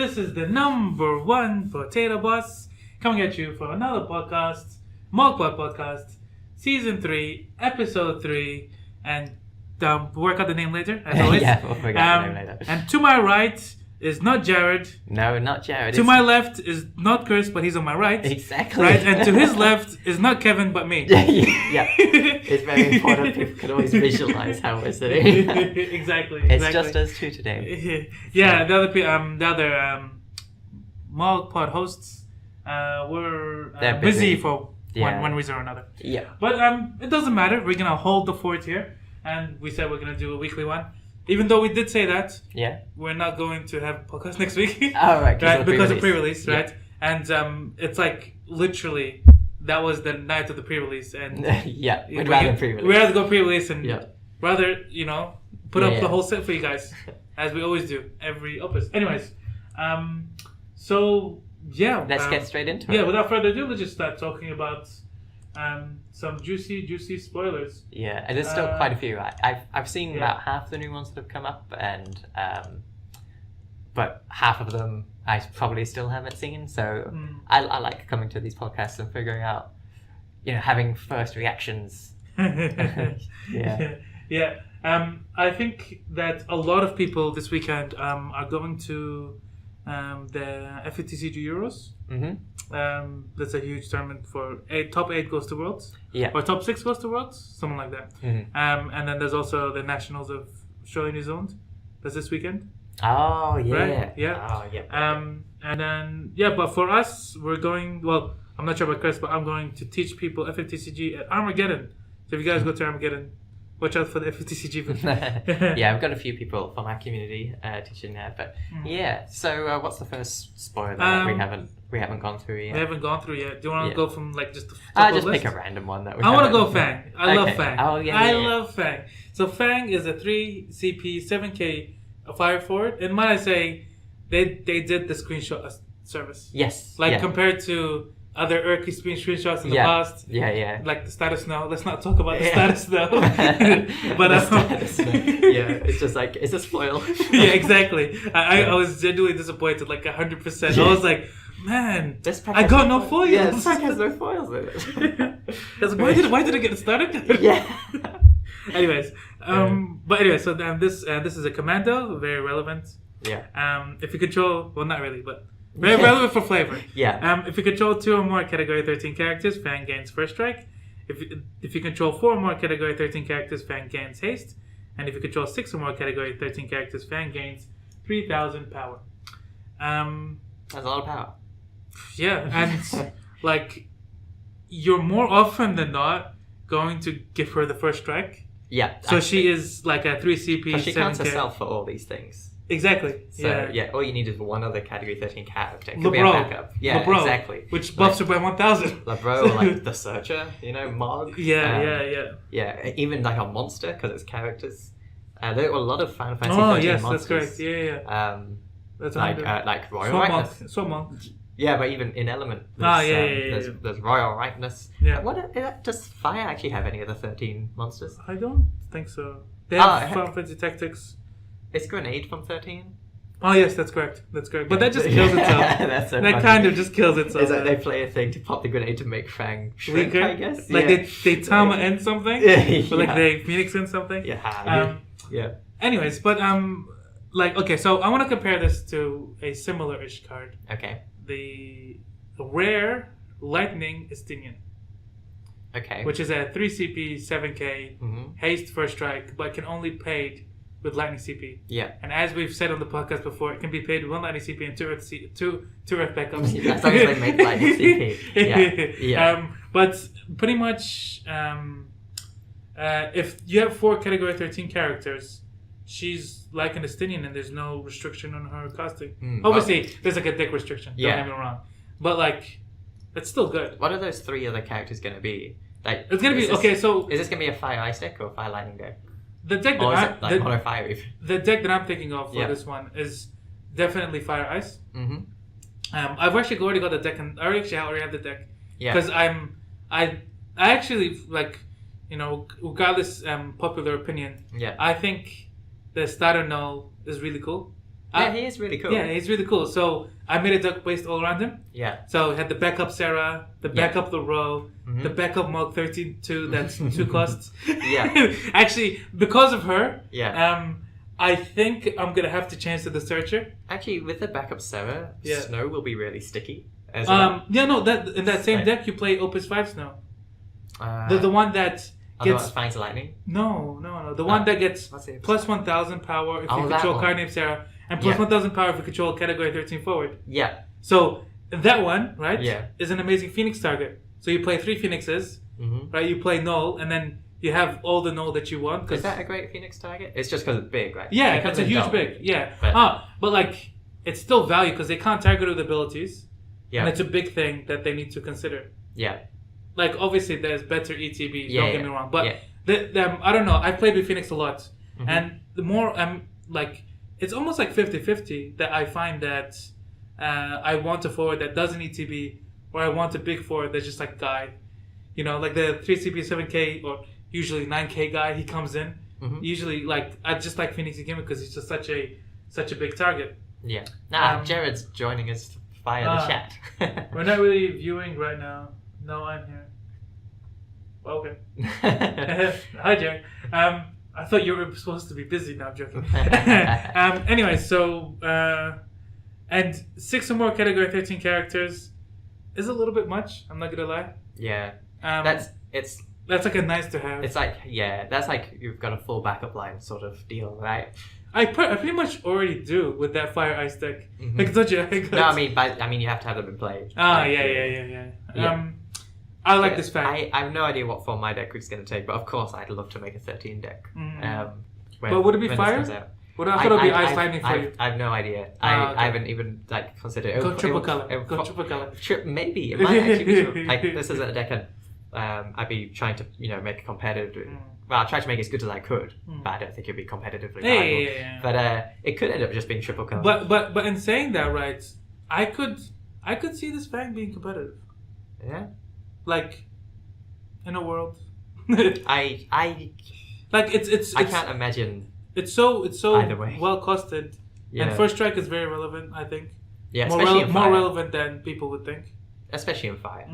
this is the number one potato boss coming at you for another podcast, MogPod Podcast, Season 3, Episode 3, and work out the name later, as always. Yeah, we'll figure out the name later. And to my right is not Jared. No, not Jared. To my left is not Chris, but he's on my right. Exactly. Right, and to his left is not Kevin, but me. Yeah. It's very important. People can always visualize how we're sitting. Exactly. It's just us two today. Yeah, the other MogPod hosts were They're busy for one reason or another. Yeah. But it doesn't matter. We're gonna hold the fort here, and we said we're gonna do a weekly one. Even though we did say that, we're not going to have a podcast next week. Oh, right, because of pre-release, right? And it's like literally that was the night of the pre-release, and we'd rather pre-release. We'd rather go pre-release and rather put up the whole set for you guys, as we always do every opus. Anyways, let's get straight into it. Yeah, without further ado, let's just start talking about some juicy spoilers. Yeah, and there's still quite a few. I've seen about half the new ones that have come up, and but half of them I probably still haven't seen. So I like coming to these podcasts and figuring out, having first reactions. Yeah. I think that a lot of people this weekend are going to the FTCG Euros. That's a huge tournament for top 8 goes to Worlds. Or top 6 goes to Worlds, something like that. And then there's also the Nationals of Australia and New Zealand. That's this weekend. Oh yeah. Right? Yeah. Oh yeah. And then but for us we're going, well, I'm not sure about Chris, but I'm going to teach people FTCG at Armageddon. So if you guys go to Armageddon, watch out for the FTCG. Yeah, I've got a few people from our community teaching there, but So, what's the first spoiler that we haven't gone through yet? We haven't gone through yet. Do you want to go from just the top just list? pick a random one that we. I want to go Fang. I love Fang. Oh yeah. I love Fang. So Fang is a 3 CP 7K fire forward, and might I say, they did the screenshot service. Yes. Compared to other Urky screenshots in the past. Yeah. Like the status now. Let's not talk about the status now. But it's just like, it's a spoil. Yeah, exactly. I was genuinely disappointed, like 100%. I was like, man, I got no foils. Yeah, this pack has no foils in it. Why did it get started? Yeah. Anyways, so this is a commando, very relevant. Yeah. If you control, well, not really, but very relevant for flavor. Yeah. If you control 2 or more Category 13 characters, Fang gains first strike. If you control 4 or more Category 13 characters, Fang gains haste. And if you control 6 or more Category 13 characters, Fang gains 3,000 power. That's a lot of power. Yeah, and you're more often than not going to give her the first strike. Yeah. So she is like a 3 CP. But she counts herself for all these things. Exactly. So all you need is one other Category 13 character. Could be a backup. Yeah, Lebro, exactly. Which buffs her by 1,000. Lebro, or the Searcher, Mog. Yeah. Even like a monster, because it's characters. There were a lot of Final Fantasy 13 monsters. That's correct. Yeah. That's like Royal Rightness. Swamp Monk. Yeah, but even in Element, there's Royal Rightness. Yeah. Does Fire actually have any of the 13 monsters? I don't think so. They have Final Fantasy Tactics. Is Grenade from 13? Oh yes, that's correct. But that just kills itself. That's so that funny. Kind of just kills itself. It's like they play a thing to pop the grenade to make Fang shrink, I guess. Like they Tama in something? Or they Phoenix in something? Yeah. Anyways, but okay, so I want to compare this to a similar-ish card. Okay. The rare Lightning Estinian. Okay. Which is a 3 CP 7K haste first strike, but can only paid with Lightning CP. Yeah. And as we've said on the podcast before, it can be paid with 1 Lightning CP and 2 Earth backups. As long as they make Lightning CP. Yeah. But pretty much, if you have 4 Category 13 characters, she's like an Estinian and there's no restriction on her casting. Obviously, there's like a deck restriction. Don't get me wrong. But it's still good. What are those 3 other characters going to be? It's going to be, so... Is this going to be a Fire Ice deck or a Fire Lightning deck? The deck or is it Mono Fire even? The deck that I'm thinking of for this one is definitely Fire Ice. I've actually already got the deck, and I already have the deck. Yeah. Because I actually, regardless popular opinion, I think the starter null is really cool. Yeah, he is really cool. Yeah, he's really cool. So I made a deck based all around him. Yeah. So I had the backup Sarah, the backup LaRoe, the backup Mog 13-2, that's 2 costs. Yeah. Actually, because of her, Yeah. I think I'm going to have to change to the Searcher. Actually, with the backup Sarah, Snow will be really sticky as Yeah, no, in that same deck, you play Opus 5 Snow. The one that gets... finds lightning? No. The one that gets plus 1,000 power if you control a card named Sarah, and plus 1,000 power if you control a category 13 forward. Yeah. So that one, right, Yeah. is an amazing Phoenix target. So you play 3 Phoenixes, right? You play Null, and then you have all the Null that you want. Is that a great Phoenix target? It's just because it's big, right? Yeah, it's a huge big. Yeah. But like, it's still value because they can't target with abilities. Yeah. And it's a big thing that they need to consider. Yeah. Like, obviously, there's better ETBs, don't get me wrong. But I don't know. I've played with Phoenix a lot. And the more I'm like, it's almost like 50-50 that I find that I want a forward that doesn't ETB, or I want a big forward that's just like guy. You know, like the 3CP 7K or usually 9K guy, he comes in. Usually, like, I just like Phoenix again because he's just such a big target. Yeah. Jared's joining us via the chat. We're not really viewing right now. No, I'm here. Okay. Hi, Jared. I thought you were supposed to be busy. No, I'm joking. Anyway, so and 6 or more category 13 characters is a little bit much. I'm not gonna lie. Yeah. That's like a nice to have. It's like that's like you've got a full backup line sort of deal, right? I pretty much already do with that Fire Ice deck. Like, don't you? No, I mean you have to have them in play. Yeah. I like this Fang. I have no idea what form my deck is going to take, but of course I'd love to make a 13 deck. But would it be Fire? I thought it would be Ice Lightning for you. I have no idea. I haven't even considered it. Go triple color. Maybe it might actually be like this is a deck I'd be trying to make a competitive. Well, I tried to make it as good as I could, but I don't think it'd be competitively viable. Yeah. But it could end up just being triple color. But in saying that, right, I could see this Fang being competitive. Yeah. Like, in a world, I can't imagine. It's so either way. well costed, and First Strike is very relevant. I think. Yeah, especially in Fire. More relevant than people would think. Especially in Fire.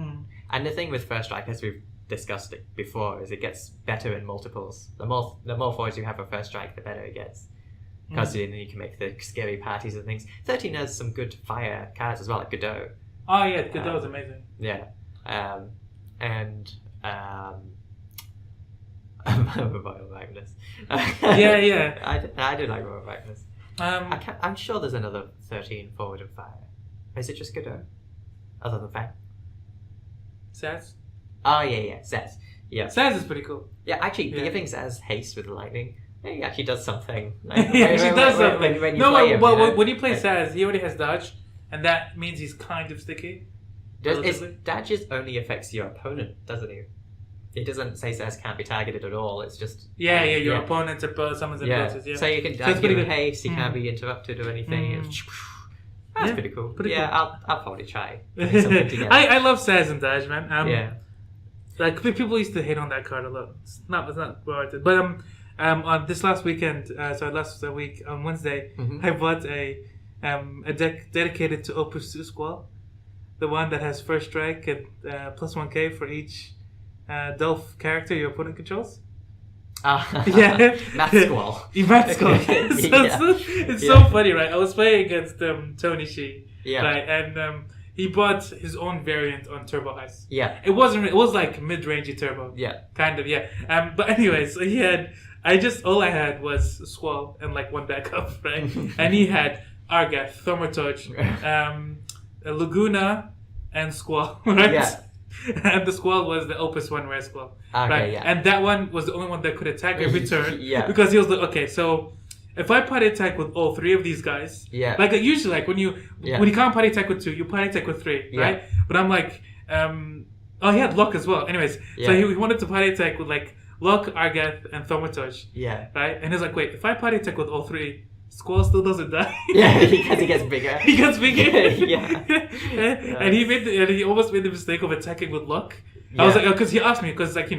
And the thing with First Strike, as we've discussed it before, is it gets better in multiples. The more forwards you have for First Strike, the better it gets. Because then you can make the scary parties and things. 13 has some good Fire cards as well, like Godot. Oh yeah, Godot is amazing. Yeah. Mobile Magnus. Yeah. I do like Mobile Magnus. I'm sure there's another 13 forward in Fire. Is it just Godot? Other than Fang? Saz? Oh yeah, Saz. Yeah. Saz is pretty cool. Yeah, actually giving Saz haste with lightning, he actually does something. She does something. When you play him, when you play Saz, he already has dodge, and that means he's kind of sticky. Dodge only affects your opponent, doesn't he? It doesn't say Saz can't be targeted at all. It's just your opponent's summons and abilities. Yeah. So you can give him haste. He can't be interrupted or anything. That's pretty cool. I'll probably try. I love Saz and Dodge, man. Like people used to hate on that card a lot. It's not warranted. But on this last weekend, last week on Wednesday, I bought a deck dedicated to Opus 2 Squall, the one that has First Strike and plus 1K for each Delph character your opponent controls. Math Squall. Math Squall. It's so funny, right? I was playing against Tony Shi, right, and he bought his own variant on Turbo Ice. Yeah, it was like mid-rangey Turbo. Yeah, kind of. Yeah. But anyways, so he had. All I had was Squall and like one backup, right? And he had Argath, Thaumaturge, Laguna, and Squall, right? Yeah. And the Squall was the Opus 1 rare Squall. Okay, right? Yeah. And that one was the only one that could attack every turn. Because he was like, okay, so if I party attack with all 3 of these guys, like usually like when you can't party attack with 2, you party attack with 3, right? But I'm like, he had Luck as well. Anyways, so he wanted to party attack with like Luck, Argath, and Thaumaturge. Yeah. Right? And he's like, wait, if I party attack with all 3, Squall still doesn't die. Because he gets bigger. He gets bigger. And he almost made the mistake of attacking with Luck. I was like, because he asked me, because like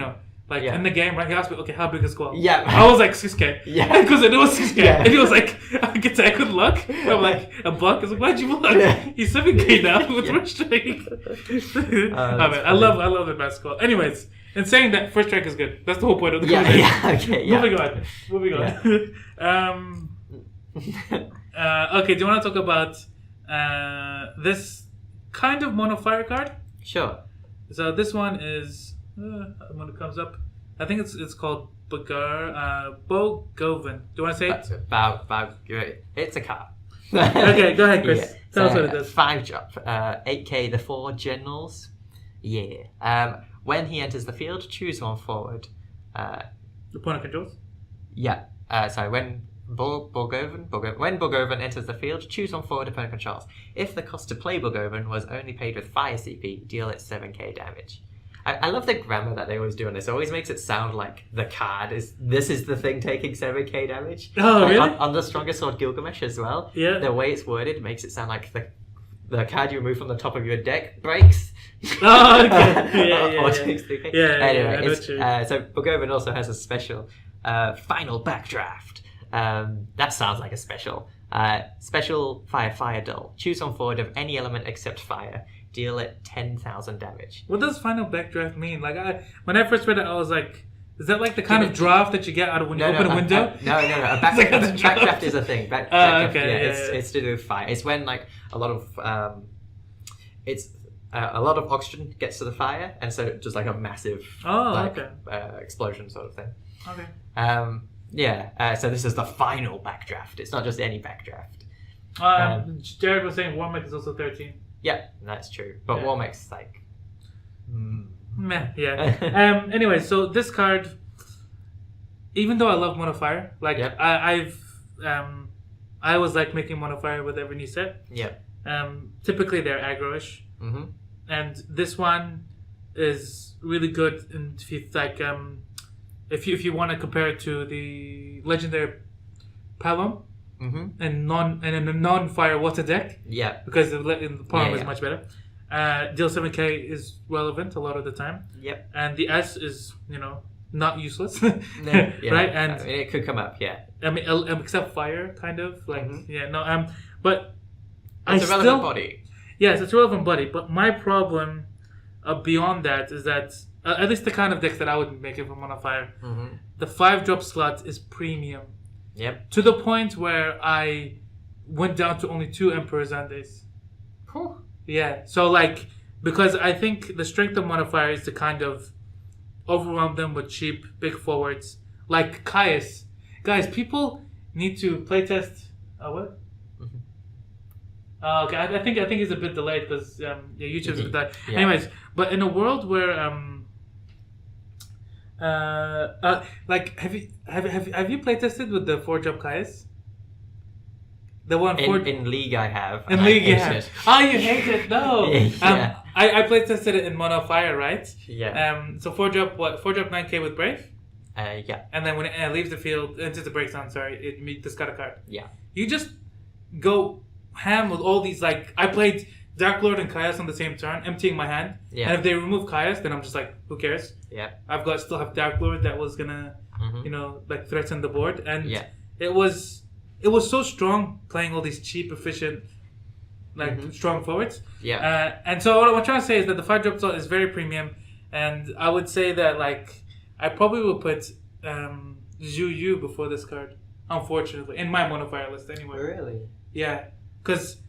Like in the game, right? He asked me, okay, how big is Squall? Yeah. I was like 6K. Yeah. Because it was 6K. Yeah. And he was like, I could look. I'm like, a buck? I was like, why'd you look? Yeah. He's 7K now with first strike. I love the best Squall. Anyways, in saying that, first strike is good. That's the whole point of the conversation. Okay, yeah. Moving on. Okay, do you want to talk about this kind of mono fire card? Sure. So this one is when it comes up, I think it's called Bogoven. Do you want to say it? It's a card. Okay, go ahead, Chris. Tell us what it does. 5-drop, 8k the 4 generals. Yeah. When he enters the field, choose one forward. Opponent controls. Yeah. When Bogoven enters the field, choose one forward opponent controls. If the cost to play Bogoven was only paid with fire CP, deal it 7k damage. I love the grammar that they always do on this. It always makes it sound like the card is the thing taking 7k damage. Oh, really? On the Strongest Sword Gilgamesh as well. Yeah. The way it's worded makes it sound like the card you remove from the top of your deck breaks. Oh, okay. Or takes 3k. Anyway, so Bogoven also has a special final backdraft. That sounds like a special. Special fire dull. Choose one forward of any element except fire. Deal it 10,000 damage. What does final backdraft mean? Like, when I first read it, I was like, is that like the kind of draft that you get out of when you open a window? No. A backdraft is a thing. It's to do with fire. It's when like a lot of oxygen gets to the fire, and so just like a massive explosion sort of thing. Okay. So this is the final backdraft. It's not just any backdraft. Jared was saying Warmech is also 13. Yeah, that's true. But Warmech's like... Meh, yeah. Anyway, so this card, even though I love Mono Fire, like I was like making Mono Fire with every new set. Yeah. Typically they're aggro-ish. Mm-hmm. And this one is really good. And if you like, if you want to compare it to the legendary Palom. Mm-hmm. And in a non-fire water deck. Yeah. Because the Palom is much better. Deal 7k is relevant a lot of the time. Yep. And the S is, not useless. Right? And I mean, it could come up, I mean, except fire, kind of. Like, but it's a relevant body. Yes, it's a relevant body. But my problem beyond that is that, at least the kind of decks that I would be making from Mono Fire, the 5-drop slot is premium. Yep. To the point where I went down to only 2 Emperor Zandes. Cool. Yeah. So because I think the strength of Mono Fire is to kind of overwhelm them with cheap big forwards like Caius. Guys, people need to playtest. What? Okay, I think it's a bit delayed because YouTube's a bit delayed. Yeah. Anyways, but in a world where have you playtested with the 4-drop Caius? The one in League I have. In League you have. Oh, you hate it? No. I playtested it in Mono Fire, right? Yeah. So 4-drop 9k with Brave. Yeah. And then when it leaves the field, enters the break zone. Sorry, it discard a card. Yeah. You just go ham with all these. Like, I played Dark Lord and Caius on the same turn, emptying my hand. Yeah. And if they remove Caius, then I'm just like, who cares? Yeah. Still have Dark Lord that was gonna, threaten the board, and it was so strong playing all these cheap, efficient, strong forwards. Yeah. And so what I'm trying to say is that the 5-drop slot is very premium, and I would say that I probably will put YUUUUJ before this card, unfortunately, in my Mono Fire list anyway. Really? Yeah, because.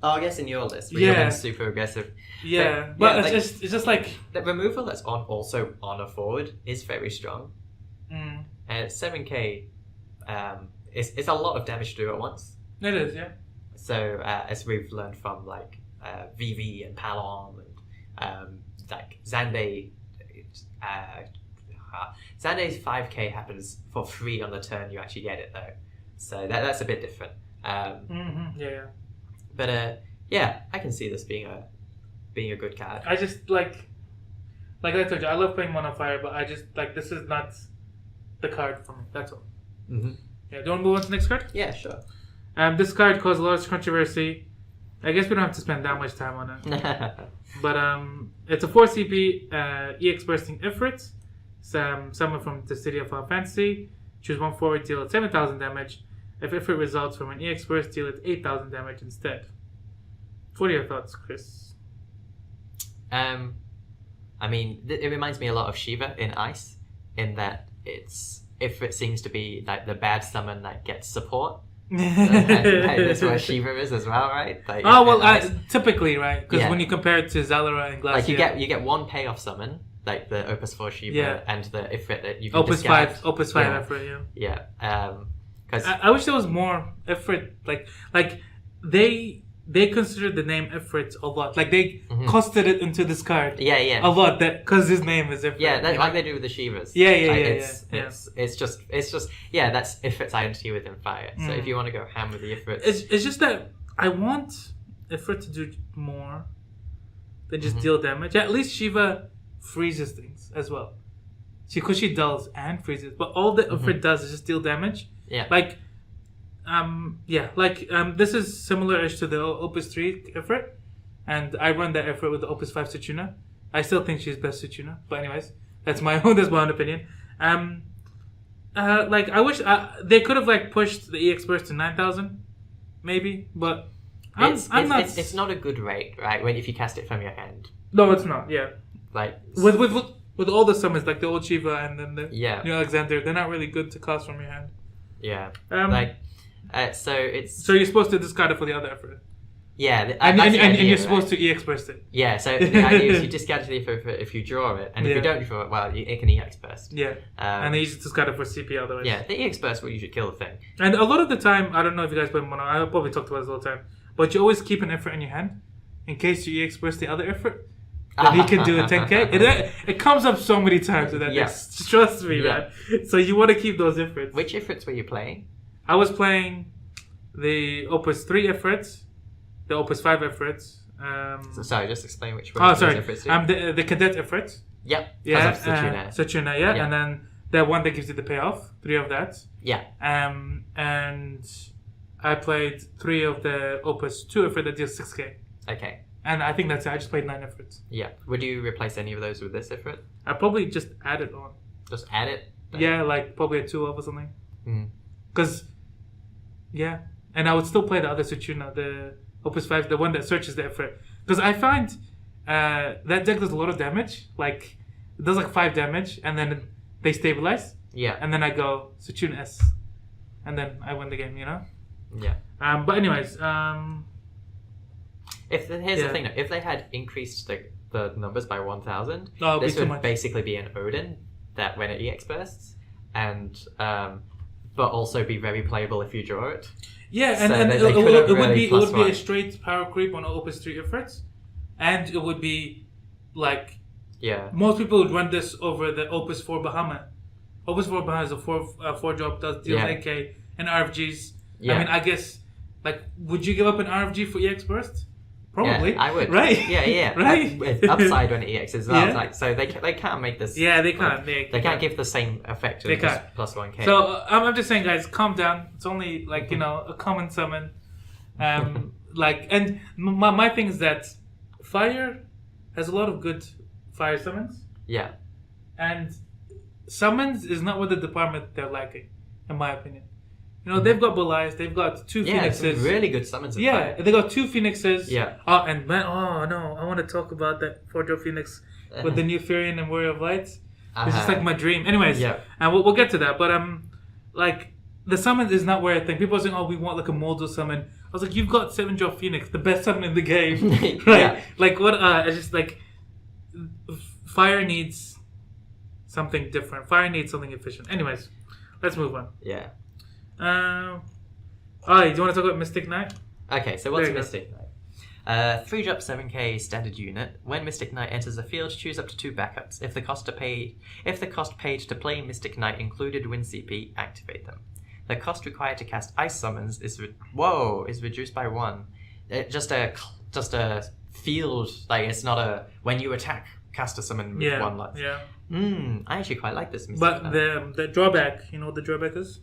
Oh, I guess in your list, you're super aggressive. Yeah, but it's just like the removal that's also on a forward is very strong. Mm. And 7k, it's a lot of damage to do at once. It is, yeah. So as we've learned from VV and Palom and Zande, Zande's 5k happens for free on the turn you actually get it though, so that's a bit different. Yeah. But I can see this being a good card. I just like I told you, I love playing Mono Fire, but I just this is not the card for me. That's all. Mm-hmm. Yeah. Do you want to move on to the next card? Yeah, sure. This card caused a lot of controversy. I guess we don't have to spend that much time on it. But it's a 4 CP EX bursting Ifrit. Summon from the city of Final Fantasy. Choose one forward, deal it 7,000 damage. If Ifrit results from an EX burst, deal it 8,000 damage instead. What are your thoughts, Chris? I mean, it reminds me a lot of Shiva in Ice, in that Ifrit seems to be like the bad summon that gets support. That's what Shiva is as well, right? Like, typically, right? Because when you compare it to Zalora and Glacia, like you get one payoff summon, like the Opus 4 Shiva and the Ifrit that you can Opus discard. 5 Ifrit, yeah. Because I wish there was more Ifrit. Like they considered the name Ifrit a lot. Like they costed it into this card. Yeah. A lot, that because his name is Ifrit. Yeah, that's like they do with the Shivas. It's just that's Ifrit's identity within Fire. So if you want to go ham with the Ifrit, it's just that I want Ifrit to do more than just deal damage. At least Shiva freezes things as well. Because she dulls and freezes, but all that Ifrit does is just deal damage. Yeah. This is similar-ish to the Opus 3 Ifrit, and I run that Ifrit with the Opus 5 Setsuna. I still think she's best Setsuna, but anyways, that's my own opinion. I wish they could have pushed the EX burst to 9,000, maybe, but it's not a good rate, right? If you cast it from your hand. No, it's not. Yeah. With all the summons, like the old Shiva and then the new Alexander, they're not really good to cast from your hand. Yeah. So you're supposed to discard it for the other effort. Yeah, and you're supposed to EX burst it. Yeah, so the idea is you discard it if you draw it, and if you don't draw it, well, it can EX burst. Yeah, and then you just discard it for CP otherwise. Yeah, the EX burst will usually kill the thing. And a lot of the time, I don't know if you guys play Mono, I probably talked about this all the time, but you always keep an effort in your hand in case you EX burst the other effort. Then he can do a 10k. It comes up so many times with that. Trust me, man. So you want to keep those efforts. Which efforts were you playing? I was playing the Opus 3 efforts, the Opus 5 efforts. Sorry, just explain which one. Oh, sorry. The cadet efforts. Yep. Yeah. Setsuna, yeah. And then the one that gives you the payoff. 3 of that. Yeah. And I played 3 of the Opus 2 effort that deals 6k. Okay. And I think that's it. I just played 9 efforts. Yeah. Would you replace any of those with this effort? I probably just add it on. Just add it? Yeah, probably a 2 of or something. Mm. Because, and I would still play the other Setsuna, the Opus 5, the one that searches the effort. Because I find that deck does a lot of damage. It does 5 damage, and then they stabilize. Yeah. And then I go Setsuna S. And then I win the game, Yeah. But anyways, here's the thing, though. If they had increased the numbers by 1,000, this would basically be an Odin that when it EX bursts, and but also be very playable if you draw it. Yeah, so and it would be a straight power creep on Opus 3 efforts, and it would be most people would run this over the Opus 4 Bahamut. Opus 4 Bahamut is a 4 drop, does deal 8k and RFGs. Yeah. I mean, I guess would you give up an RFG for EX burst? Probably. Yeah, I would. Right? Yeah. Right? With upside when it EX as well. Yeah. So they can't make this... Yeah, they can't. They can't give the same effect to just plus 1k. So I'm just saying, guys, calm down. It's only, a common summon. And my thing is that Fire has a lot of good Fire summons. Yeah. And summons is not what the department they're lacking, in my opinion. They've got Belias, they've got 2 Phoenixes. Some really good summons. They got 2 Phoenixes. Yeah. I want to talk about that 4-drop Phoenix with the new Furion and Warrior of Lights. It's just my dream. Anyways, and we'll get to that. But the summon is not where I think people are saying, we want a Moldo summon. I was like, you've got 7-drop Phoenix, the best summon in the game, right? What? It's just Fire needs something different. Fire needs something efficient. Anyways, let's move on. Yeah. Do you want to talk about Mystic Knight? Okay, so what's Mystic Knight? 3-drop 7k standard unit. When Mystic Knight enters the field, choose up to 2 backups. If the cost paid to play Mystic Knight included win CP, activate them. The cost required to cast ice summons is reduced by 1. Just a field, it's not a when you attack cast a summon with 1 lot. Yeah. I actually quite like this Mystic But Knight. the drawback, you know what the drawback is?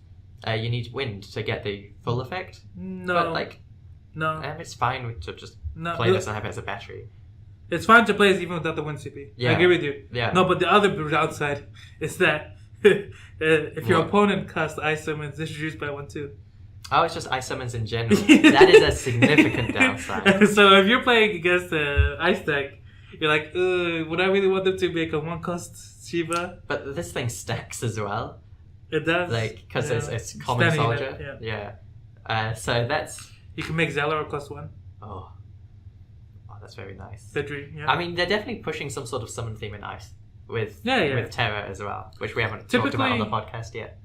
You need wind to get the full effect. No. But no. It's fine to just play this and have it as a battery. It's fine to play even without the 1 CP. Yeah. I agree with you. Yeah. No, but the other downside is that if your opponent casts ice summons, it's reduced by 1 too. Oh, it's just ice summons in general. That is a significant downside. So if you're playing against the ice deck, you're like, would I really want them to make a 1-cost Shiva? But this thing stacks as well. It does. Like, because it's common Standing soldier. unit, Yeah. So that's... You can make Zeller cost 1. Oh, that's very nice. The dream, yeah. I mean, they're definitely pushing some sort of summon theme in ice with Terra as well, which we haven't talked about on the podcast yet.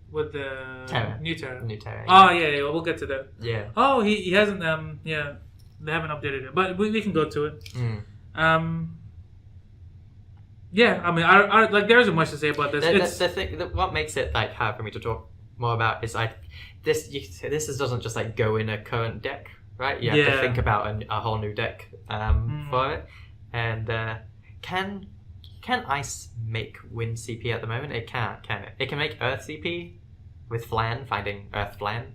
With the Terra. New Terra. New Terra. Oh, yeah, we'll get to that. Yeah. Oh, he hasn't, they haven't updated it, but we can go to it. Yeah, I mean, I like there isn't much to say about this. The thing, what makes it like hard for me to talk more about is like this doesn't just like go in a current deck, right? You have to think about a whole new deck for it. And can Ice make win CP at the moment? It can't, can it? It can make Earth CP with Flan, finding Earth Flan.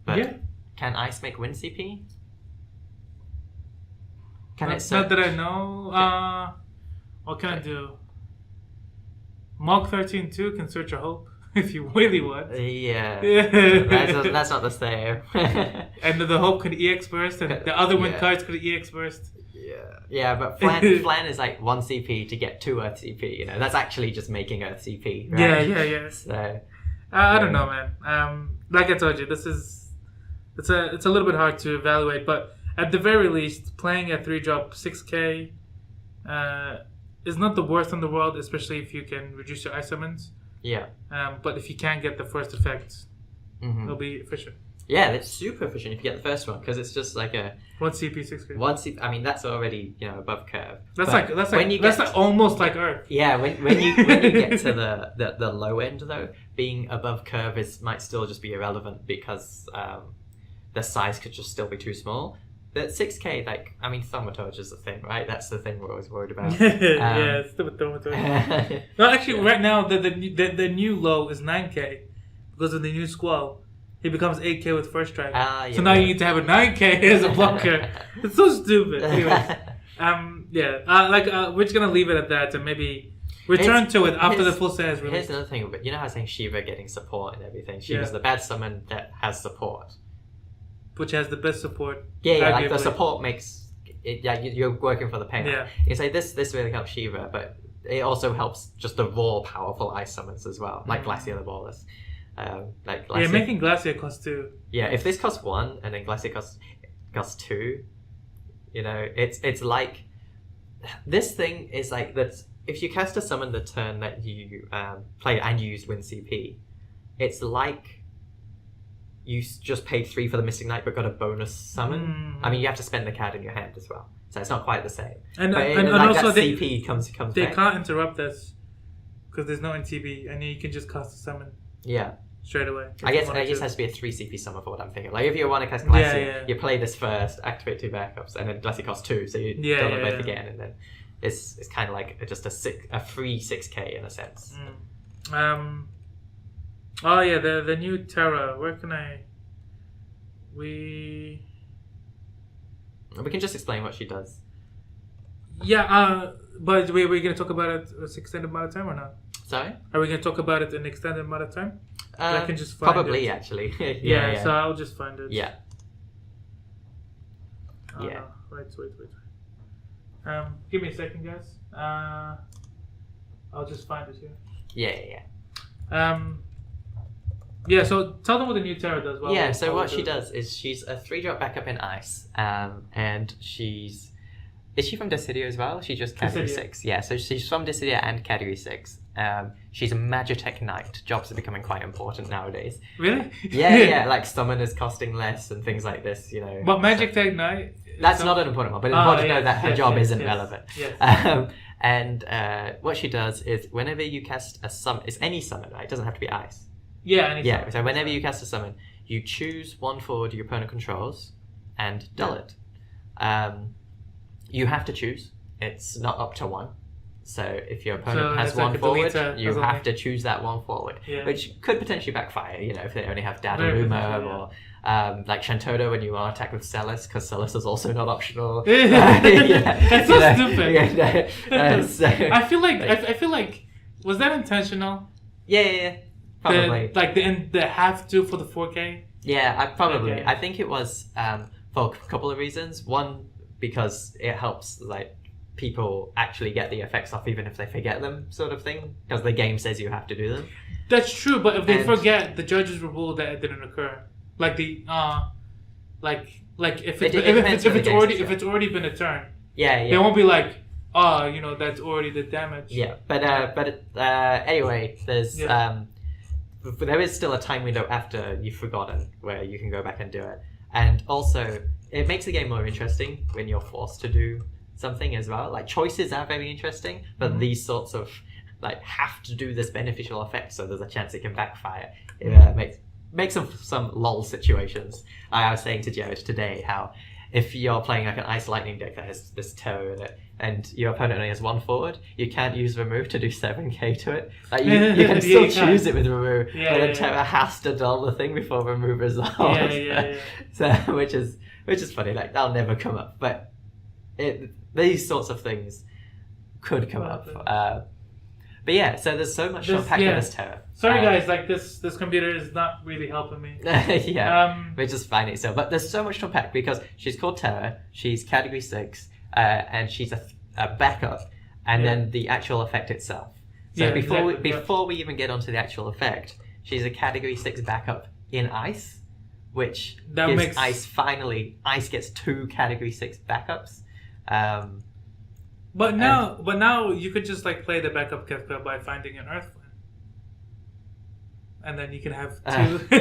But can Ice make win CP? Can it? Not that I know. What can I do? Mog 13-2 can search a hope if you really want. Yeah. That's not the same. And the hope can EX burst, and the other win cards could EX burst. Yeah, but Flan is like 1 CP to get 2 Earth CP. You know, that's actually just making Earth CP. Right? Yeah. So I don't know, man. Like I told you, it's a little bit hard to evaluate, but at the very least, playing a 3-drop 6K is not the worst in the world, especially if you can reduce your ice summons. Yeah. But if you can't get the first effect, it'll be efficient. Yeah, it's super efficient if you get the first one because it's just like a 1 CP 6K. 1 CP. I mean, that's already above curve. That's almost like Earth. Yeah, when you get to the low end though, being above curve might still just be irrelevant because the size could just still be too small. But 6K, like, I mean, Thaumaturge is the thing, right? That's the thing we're always worried about. Yeah, it's still with Thaumaturge. No, actually, right now, the new low is 9K because of the new Squall. He becomes 8K with first strike. So now you need to have a 9K as a blocker. It's so stupid. Anyways, we're just going to leave it at that and maybe return to it after the full set is released. Here's another thing, but you know how I was saying Shiva getting support and everything? Shiva's the bad summon that has support. Which has the best support. Yeah, like the support makes it. Yeah, you're working for the payout. Yeah. You say this really helps Shiva, but it also helps just the raw powerful ice summons as well, like Glacier the Ballers. Glacier, making Glacier cost 2. Yeah, if this costs 1 and then Glacier costs 2, it's like this thing is like that. If you cast a summon the turn that you play and you use win CP, it's like you just paid 3 for the Mystic Knight but got a bonus summon. I mean, you have to spend the card in your hand as well, so it's not quite the same. And also that CP comes they back. can't interrupt us because there's no NTB, and you can just cast a summon. Yeah. Straight away. I guess it has to be a 3 CP summon for what I'm thinking. Like if you want to cast Glacier, you play this first, activate 2 backups, and then Glacier costs 2, so you don't have both again, and then it's kind of like just a free 6K in a sense. Oh yeah, the new Terra. Where can we can just explain what she does. Yeah, but we're going to talk about it an extended amount of time or not? Sorry? Are we going to talk about it an extended amount of time? I can just find probably, it. Actually. yeah, so I'll just find it. Yeah. Wait. Give me a second, guys. I'll just find it here. Yeah, so tell them what the new Terra does. So what she does is she's a 3-drop backup in Ice, and she's... Is she from Dissidia as well? She's just Category 6. Yeah, so she's from Dissidia and Category 6. She's a Magitech Knight. Jobs are becoming quite important nowadays. Really? Yeah, like summoners costing less and things like this, But Magitech Knight... That's not an important one, but it's important to know that her job isn't relevant. Yes. And what she does is whenever you cast a summon... It's any summon, right? It doesn't have to be Ice. Yeah, so whenever you cast a summon, you choose one forward your opponent controls and dull it. You have to choose. It's not up to 1. So if your opponent has 1 forward, you have to choose that 1 forward, which could potentially backfire. If they only have Dadaluma like Shantoda when you want to attack with Celis, because Celis is also not optional. That's so stupid. So, I feel like was that intentional? Yeah, probably. The have to for the 4K. Yeah, probably. Okay. I think it was for a couple of reasons. One, because it helps like people actually get the effects off even if they forget them, sort of thing, because the game says you have to do them. That's true, but if they forget, the judges will rule that it didn't occur. Like the if it's already been a turn. Yeah. They won't be like, that's already the damage. Yeah, but anyway, there's there is still a time window after you've forgotten where you can go back and do it, and also it makes the game more interesting when you're forced to do something as well. Like choices are very interesting, but these sorts of like have to do this beneficial effect, so there's a chance it can backfire. It makes some lol situations. I was saying to Jared today how if you're playing like an Ice Lightning deck that has this terror in it, and your opponent only has 1 forward, you can't use remove to do 7k to it. Like you can still choose it with remove, but then terror has to dull the thing before remove resolves. So which is funny. Like that'll never come up, but these sorts of things could come up. But yeah, so there's so much to unpack in this terror. Sorry guys, like this computer is not really helping me. Which is fine. So, but there's so much to unpack because she's called Terror, she's category 6, and she's a backup, and then the actual effect itself. So before we even get onto the actual effect, she's a category 6 backup in Ice, which gives Ice gets 2 category 6 backups. But now you could just like play the backup Kefka by finding an Earth Flame, and then you can have 2. But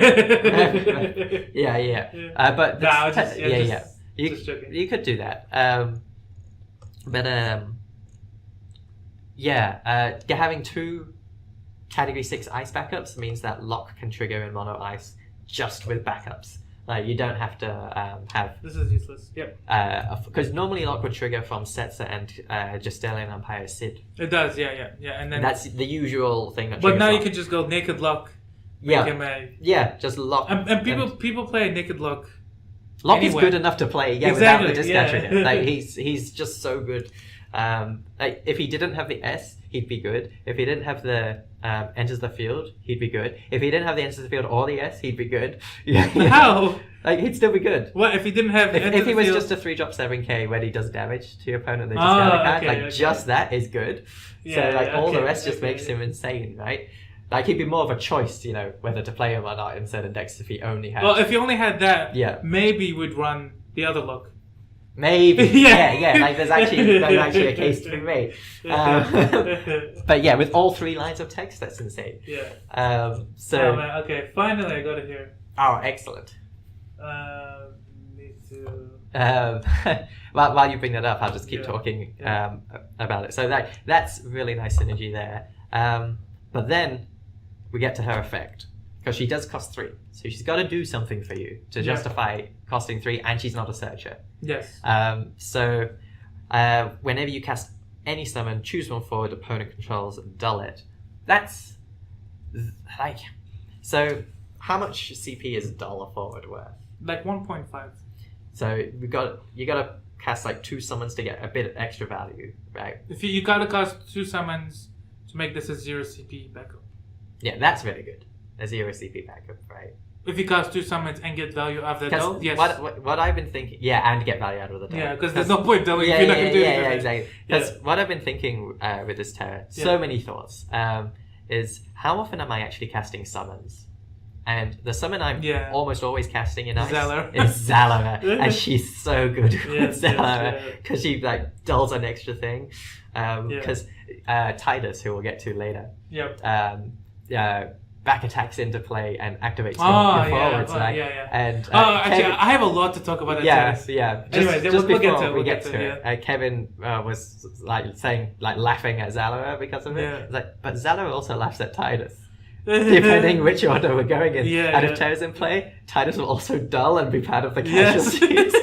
you could do that. Having 2 category 6 Ice backups means that lock can trigger in mono Ice just with backups. Like you don't have to have. This is useless. Yep. Because normally lock would trigger from Setzer and Justelian Umpire Sid. It does, yeah, and then that's the usual thing. But now you can just go naked lock. Just lock. And people play naked lock. Lock anyway. is good enough to play, without the discount trigger. Like he's just so good. Like if he didn't have the S, he'd be good. If he didn't have the enters the field, he'd be good. If he didn't have the enters the field or the S, he'd be good. How? Like he'd still be good. What if he didn't have? If he was just a 3-drop 7k when he does damage to your opponent, they discard a card. Just that is good. All the rest just makes him insane, right? Like he'd be more of a choice, whether to play him or not in certain decks if he only had. Well, if he only had that, maybe we'd run the other look. Maybe, like there's actually a case to be made. But yeah, with all 3 lines of text, that's insane. Okay, finally I got it here. Oh, excellent. Me too. While you bring that up, I'll just keep talking about it. So that's really nice synergy there. But then we get to her effect. Because she does cost 3. So she's got to do something for you to justify costing 3, and she's not a searcher. Yes. So whenever you cast any summon, choose 1 forward opponent controls, dull it. That's like... So how much CP is dull a forward worth? Like 1.5. So you got to cast like 2 summons to get a bit of extra value, right? If you got to cast 2 summons to make this a 0 CP backup. Yeah, that's really good. A 0 CP backup, right? If you cast 2 summons and get value out of the dull, yes. What I've been thinking, and get value out of the dull. Yeah, because there's no point dulling if you're not going to do anything. Yeah, exactly. Because what I've been thinking with this terror, so many thoughts, is how often am I actually casting summons? And the summon I'm almost always casting in Ice is Zalora, and she's so good with Zalora because she like dulls an extra thing. Because Titus, who we'll get to later, back attacks into play and activates your forwards. And actually, I have a lot to talk about that. Anyways, just before we get to it, Kevin was like saying, like laughing at Zalora because of it. It's like, but Zalora also laughs at Titus. Depending which order we're going in. And if Terra's in play, Titus will also dull and be part of the casualties.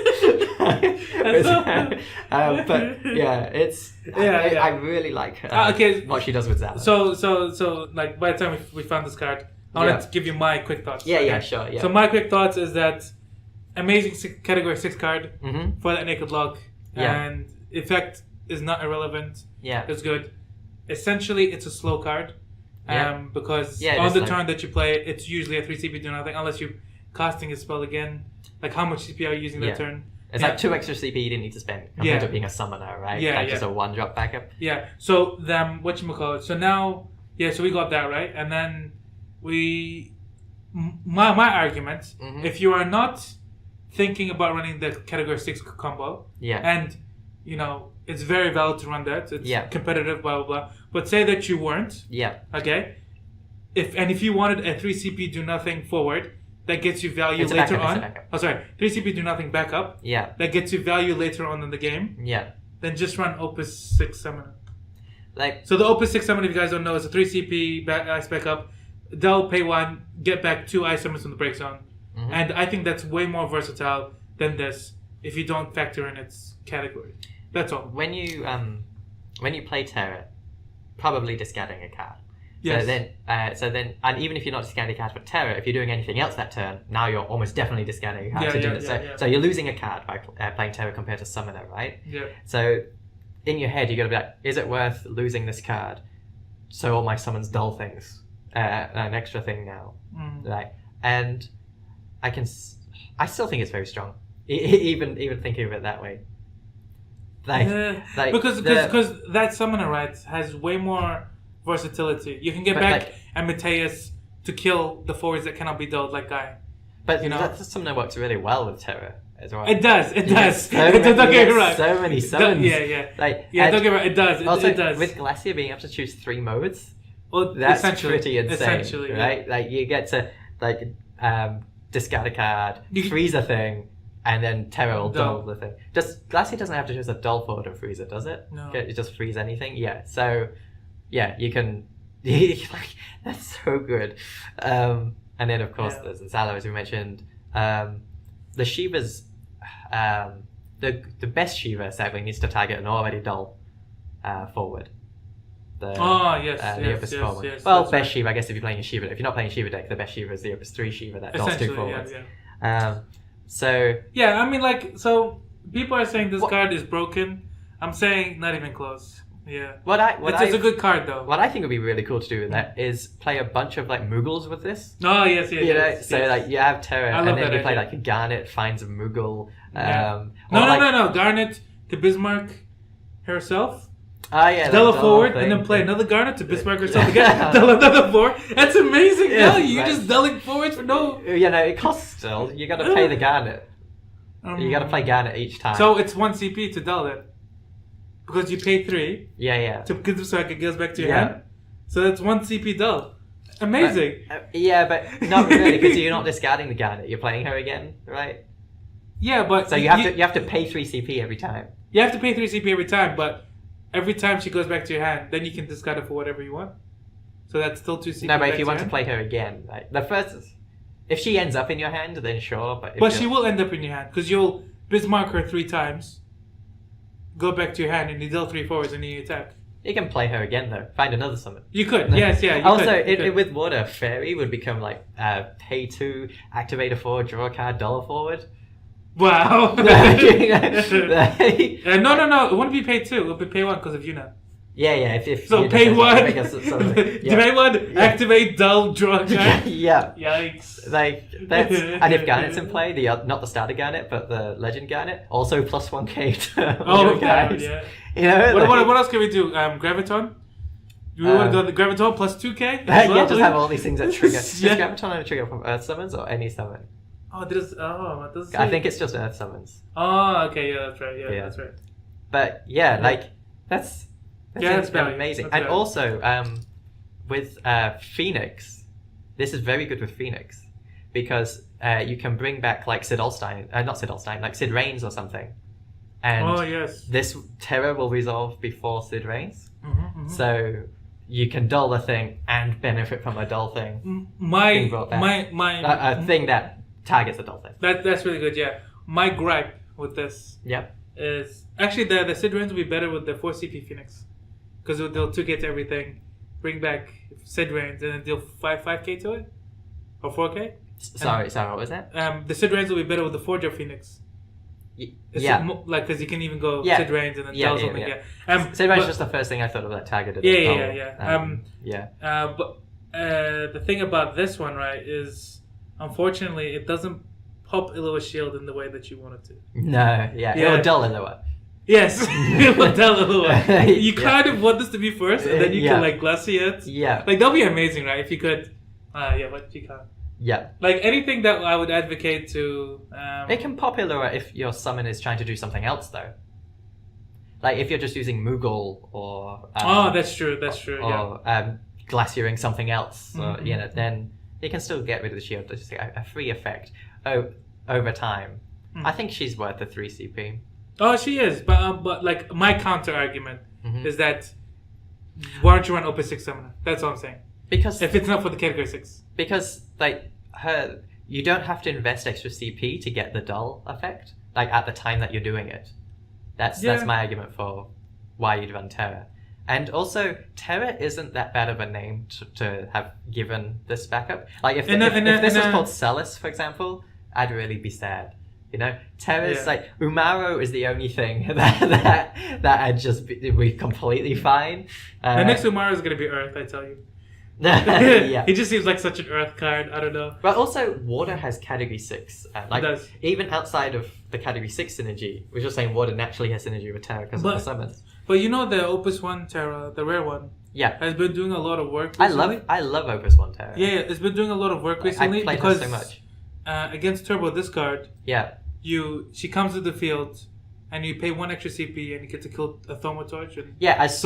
I really like what she does with Zala. So like by the time we found this card, I want to give you my quick thoughts. Yeah, yeah, sure. Yeah. So my quick thoughts is that amazing category 6 card Mm-hmm. for that naked lock, Yeah. and effect is not irrelevant. Yeah. It's good. Essentially, it's a slow card, because Yeah, it on is the slow. turn that you play it, it's usually a 3 CP do nothing unless you're casting a spell again. Like how much CP are you using that turn? It's like 2 extra CP you didn't need to spend compared to being a summoner, right? Yeah, Like just a 1-drop backup. Yeah. So then, whatchamacallit? So now, so we got that right, and then my argument, Mhm. if you are not thinking about running the category 6 combo, and it's very valid to run that. It's competitive, blah blah blah. But say that you weren't. Yeah. Okay. If you wanted a 3 CP do nothing forward, that gets you value It's a later backup, on. Oh, sorry, 3 CP do nothing backup. Yeah. That gets you value later on in the game. Yeah. Then just run Opus 6 Summoner. Like, so the Opus 6 Summoner, if you guys don't know, is a 3 CP ice backup. They'll pay 1, get back 2 ice summons from the break zone. Mm-hmm. And I think that's way more versatile than this if you don't factor in its category. That's all. when you play Terra, probably discarding a card. Yes. So then, and even if you're not discarding a card for Terra, if you're doing anything else that turn, now you're almost definitely discarding a card. So you're losing a card by playing Terra compared to Summoner, right? Yeah. So in your head, you got to be like, is it worth losing this card? So all my summons dull things, an extra thing now, right? And I still think it's very strong, even thinking of it that way. Because that Summoner, right, has way more versatility. You can get back Amateus to kill the forwards that cannot be dulled like Guy. But that Summoner works really well with Terra as well. It does. Don't get me wrong. So many summons. Don't get me wrong. It does. It does. With Glacier being able to choose 3 modes, well, that's pretty insane. Essentially, right? Yeah. Like you get to discard a card, freeze a thing, and then Terra will dull the thing. Glacier doesn't have to choose a dull forward and freeze it, does it? No. You just freeze anything. Yeah. So you can. That's so good. And then of course there's the Zalo, as we mentioned. The Shiva's the best Shiva sadly needs to target an already dull forward. The Opus 4 one. Well, best right. Shiva, I guess if you're playing a Shiva deck. If you're not playing a Shiva deck, the best Shiva is the Opus 3 Shiva that dulls 2 forwards. So I mean, so people are saying this card is broken. I'm saying not even close. Yeah. It's a good card though. What I think would be really cool to do with that is play a bunch of Moogles with this. Oh yes. So you have Terra, and then you play a Garnet finds a Moogle. No. Garnet to Bismarck herself. Della forward, and then play another Garnet to Bismarck herself again. Della another 4. That's amazing value. You're just dulling forwards for no. It costs still. You got to pay the Garnet. You got to play Garnet each time. So it's 1 CP to dull it. Because you pay 3. Yeah. To give so it goes back to your hand. So that's 1 CP dull. Amazing. But not really, because you're not discarding the Garnet. You're playing her again, right? Yeah, but so you have to pay 3 CP every time. You have to pay 3 CP every time, but every time she goes back to your hand, then you can discard it for whatever you want. So that's still 2 CP. No, but if you want to play her again, the first, if she ends up in your hand, then sure. But she will end up in your hand because you'll Bismarck her 3 times. Go back to your hand and you deal 3 forwards and you attack. You can play her again though. Find another summon. You could, yes, yeah. With water, Fairy would become pay 2, activate a forward, draw a card, dollar forward. Wow. No. It wouldn't be pay 2. It would be pay 1 because of Yuna. Yeah. If so pay 1. Pay 1. Activate, dull, draw a card. Yeah. Yikes. That's and if Garnet's in play, not the starter Garnet, but the Legend Garnet, also plus 1k to guys. Yeah. What else can we do? Graviton. Do we want to go the Graviton plus 2k? Just have all these things that trigger. Does Graviton have a trigger from Earth summons or any summon? Oh, does I think it's just Earth summons. Oh, okay, yeah, that's right. Yeah, that's right. But that's amazing. That's also, with Phoenix, this is very good with Phoenix because you can bring back Sid Ulstein, Sid Reigns or something. And this Terror will resolve before Sid Reigns. So you can dull a thing and benefit from a dull thing. A thing that targets a dull thing. That's really good, yeah. My gripe with this is actually the Sid Reigns will be better with the 4 CP Phoenix. Because they'll 2k to everything, bring back Sid Reigns, and then deal 5k to it. or 4K. Sorry, what was that? The Sid Reigns will be better with the Forge of Phoenix. Like because you can even go Sid Reigns and then tell something. Sid Reigns is just the first thing I thought of that targeted. But the thing about this one, right, is unfortunately it doesn't pop Illa's shield in the way that you want it to. No, it will dull Illa. Yes, it will dull Illa. You kind of want this to be first, and then you can like glassy it. Yeah, like that'll be amazing, right? If you could, but you can't. Yeah. Like anything that I would advocate to. It can pop Illa if your summon is trying to do something else, though. Like if you're just using Moogle or. That's true. Or glaciering something else, or, then you can still get rid of the shield. It's just a free effect over time. I think she's worth the 3 CP. Oh, she is, but like my counter argument is that why don't you run Opus 6 Summoner? That's all I'm saying. Because if it's not for the category 6. Because like you don't have to invest extra CP to get the dull effect. Like at the time that you're doing it. That's my argument for why you'd run Terra. And also, Terra isn't that bad of a name to have given this backup. Like if this was called Celis, for example, I'd really be sad. You know, Terra's like Umaro is the only thing that I'd just be completely fine. The next Umaro is gonna be Earth, I tell you. Yeah, he just seems like such an Earth card. I don't know. But also, Water has Category 6. Like it does. Even outside of the Category 6 synergy, we're just saying Water naturally has synergy with Terra because of the summons. But you know the Opus 1 Terra, the rare one, has been doing a lot of work recently. I love Opus 1 Terra. Yeah, it's been doing a lot of work recently I because so much. Against Turbo Discard, she comes to the field and you pay 1 extra CP and you get to kill a Thaumatorch and as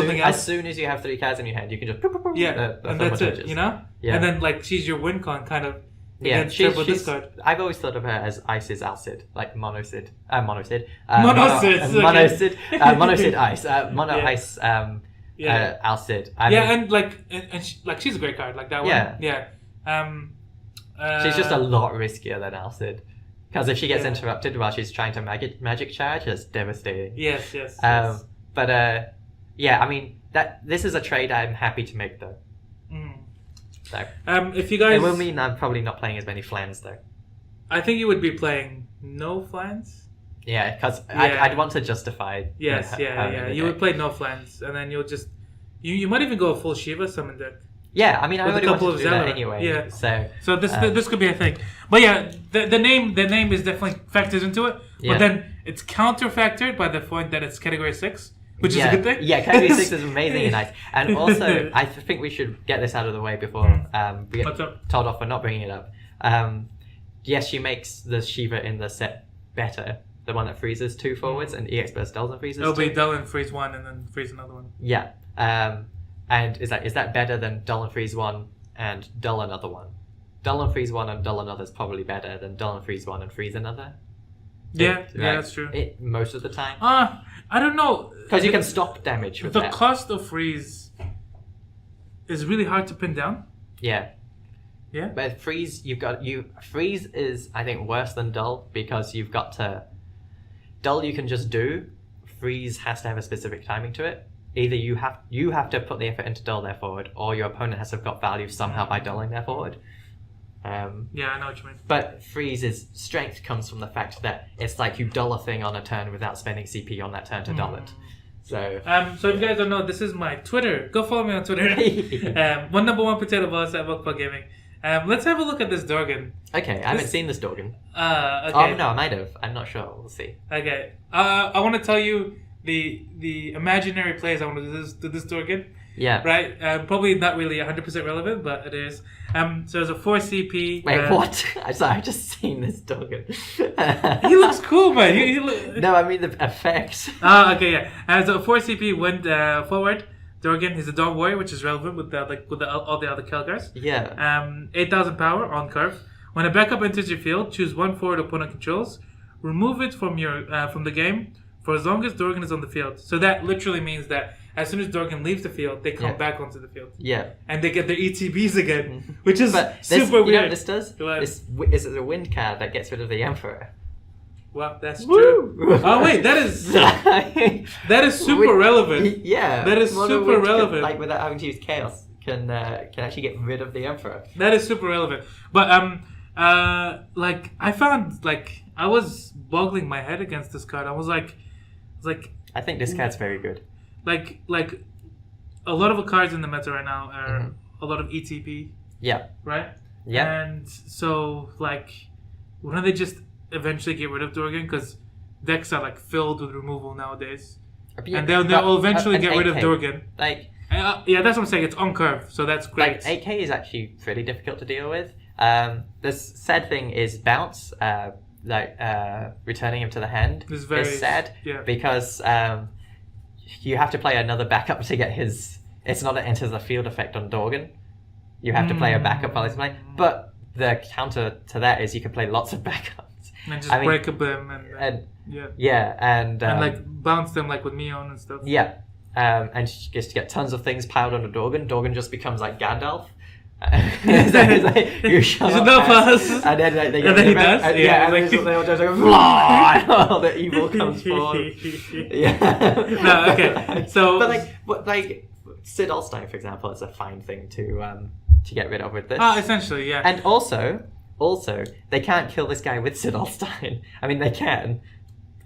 soon as you have 3 cards in your hand, you can just and that's it, you know? Yeah. And then like she's your win con kind of. She's Discard. I've always thought of her as Ice's Alcid, like Monocid. Monocid Ice. Mono Ice Alcid. And she's a great card, like that one. She's just a lot riskier than Alcid. Because if she gets interrupted while she's trying to magic charge, it's devastating. Yes. But I mean this is a trade I'm happy to make though. So, if you guys, it will mean I'm probably not playing as many Flans though. I think you would be playing no Flans. Yeah, because I'd want to justify. Yes, you would play no Flans, and then you'll just you might even go a full Shiva summon deck. Yeah, I mean I already wanted to do that anyway. Yeah, so this could be a thing. But yeah, the name is definitely factors into it. But then it's counterfactored by the point that it's category 6. Which is a good thing. Yeah, category 6 is amazing and nice. And also, I think we should get this out of the way before we get told off for not bringing it up. Yes, she makes the Shiva in the set better. The one that freezes 2 forwards and EX burst dulls and freezes 2. It'll be dull and freeze 1 and then freeze another one. Yeah. And is that better than dull and freeze 1 and dull another one? Dull and freeze 1 and dull another is probably better than dull and freeze 1 and freeze another. Yeah, that's true. Most of the time. I don't know. Because you can stop damage with that. The cost of freeze is really hard to pin down. Yeah. Yeah. But freeze, freeze is I think worse than dull because you've got to dull you can just do. Freeze has to have a specific timing to it. Either you have to put the effort into dull their forward, or your opponent has to have got value somehow by dulling their forward. I know what you mean. But Freeze's strength comes from the fact that it's like you dull a thing on a turn without spending CP on that turn to dull it. So if you guys don't know, this is my Twitter. Go follow me on Twitter. #1 potato boss at MogPod Gaming. Let's have a look at this Dorgan. Okay, I haven't seen this Dorgan. Okay. Oh no, I might have. I'm not sure. We'll see. Okay. I want to tell you the imaginary plays I want to do this Dorgan. Yeah. Right? Probably not really 100% relevant, but it is. So there's a 4 CP. Wait, what? I'm sorry, I've just seen this Dorgan. He looks cool, man. No, I mean the effects. Okay, yeah. So 4 CP went forward. Dorgan, he's a Dawn Warrior, which is relevant with all the other Kelgars. Yeah. 8,000 power on curve. When a backup enters your field, choose 1 forward opponent controls. Remove it from the game for as long as Dorgan is on the field. So that literally means that as soon as Dorgan leaves the field, they come back onto the field. Yeah. And they get their ETBs again, which is super weird. You know what this does? This is a wind card that gets rid of the Emperor. Well, that's true. Oh wait, that is super relevant. Yeah. That is super relevant. Like without having to use chaos can actually get rid of the Emperor. That is super relevant. But like I found like I was boggling my head against this card. I was like, I think this card's very good. Like a lot of the cards in the meta right now are a lot of ETP. Yeah. Right. Yeah. And so like, why don't they just eventually get rid of Dorgan? Because decks are like filled with removal nowadays, and they'll eventually get rid of Dorgan. Like. Yeah, that's what I'm saying. It's on curve, so that's great. Like 8K is actually pretty difficult to deal with. The sad thing is bounce, returning him to the hand is sad because you have to play another backup to get his. It's not an enters the field effect on Dorgan. You have to play a backup while he's playing. But the counter to that is you can play lots of backups and just break a them and like bounce them like with Mion and stuff. Yeah. And she gets to get tons of things piled onto Dorgan. Dorgan just becomes like Gandalf. You shut up, and then they get he does. They all just like, all the evil comes forward. Yeah. No, okay. So, but like Sid Alstein, for example, is a fine thing to get rid of with this. Essentially, yeah. And also, they can't kill this guy with Sid Alstein. I mean, they can.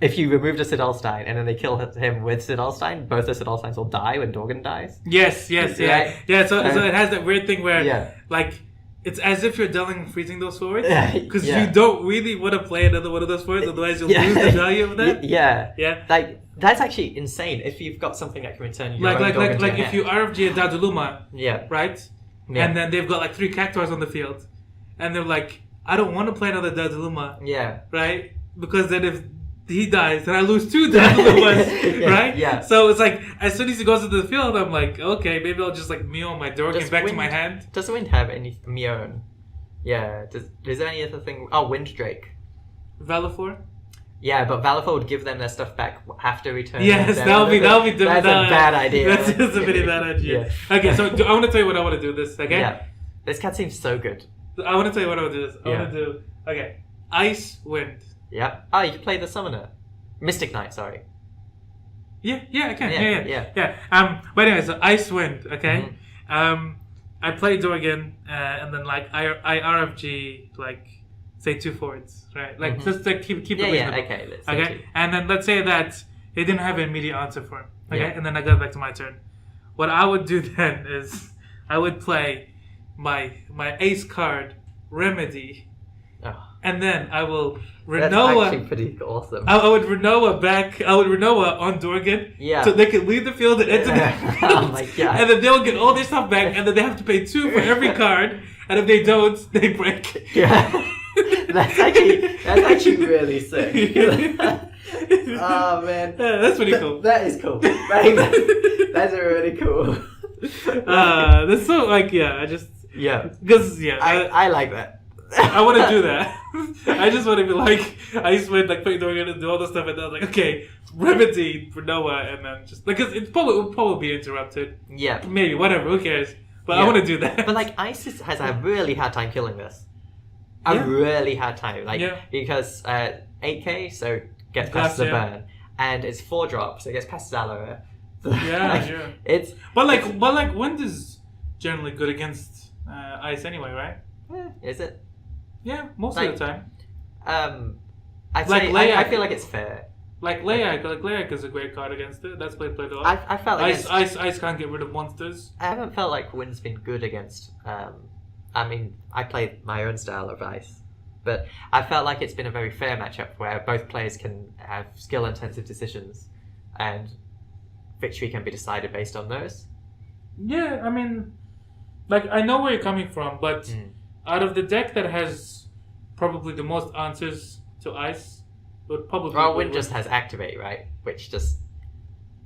If you remove the Sid Alstein and then they kill him with Sid Alstein, both the Sid Alsteins will die when Dorgan dies. Yes. So it has that weird thing where, like, it's as if you're dulling and freezing those swords. Because you don't really want to play another one of those swords, otherwise you'll lose the value of that. Yeah. Like, that's actually insane if you've got something that can return your own Dorgan to your if you RFG a Daduluma, right? Yeah. And then they've got like 3 Cactuars on the field, and they're like, I don't want to play another Daduluma. Yeah. Right? Because then if he dies, and I lose 2 Dadulumas, right? Yeah. So it's like, as soon as he goes into the field, I'm like, okay, maybe I'll just like Meow my Dorgan back to my hand. Does Wind have any Meow? Yeah. Is there any other thing? Oh, Wind Drake. Valifor? Yeah, but Valifor would give them their stuff back after return. Yes, that'll be That's a bad idea. That's just a really bad idea. Okay, so I want to tell you what I want to do this, okay? Yeah. This cat seems so good. I want to tell you what I want to do this. I want to do, okay, Ice Wind. Yeah. Oh, you can play the Summoner. Mystic Knight, sorry. Yeah, I can. Yeah. But anyway, so Ice Wind, okay? I play Dorgan, and then like I RFG like say 2 forwards, right? Like just like keep it reasonable. Yeah, okay. And then let's say that they didn't have an immediate answer for him. Okay, and then I got back to my turn. What I would do then is I would play my ace card, Remedy. And then I will Renoa. That's actually pretty awesome. I would Renoa back. I would Renoa on Dorgan. Yeah. So they could leave the field and enter the field. Oh my god. And then they'll get all their stuff back, and then they have to pay 2 for every card. And if they don't, they break. Yeah. That's actually really sick. Oh man. Yeah, that's pretty cool. That is cool. That's really cool. That's so like because I like that. I want to do that. I just want to be like, I just went like playing Dorgan and do all this stuff, and then I was like, okay, Remedy for Noah, and then just because it will probably be interrupted. Yeah. Maybe whatever. Who cares? But I want to do that. But like ISIS has a really hard time killing this. A really hard time, because 8K, so gets past the burn, and it's 4 drops, so it gets past Zalora. It's but Wind is generally good against ice anyway, right? Is it? Yeah, most of the time. I feel like it's fair. Like Layak is a great card against it. That's played a lot. I felt like ice can't get rid of monsters. I haven't felt like Wind's been good against. I mean, I played my own style of ice, but I felt like it's been a very fair matchup where both players can have skill-intensive decisions, and victory can be decided based on those. Yeah, I mean, like I know where you're coming from, but out of the deck that has probably the most answers to ice, would probably. Well, Wind just has Activate, right? Which just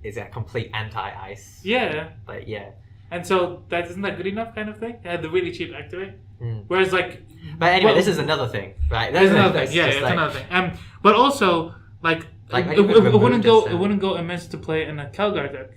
is a complete anti-ice. Yeah. But yeah. And so that isn't that good enough, kind of thing. It had the really cheap Activate. Whereas like. But anyway, this is another thing, right? There's another thing. Yeah, it's another thing. But also it wouldn't go amiss to play in a Calgar deck.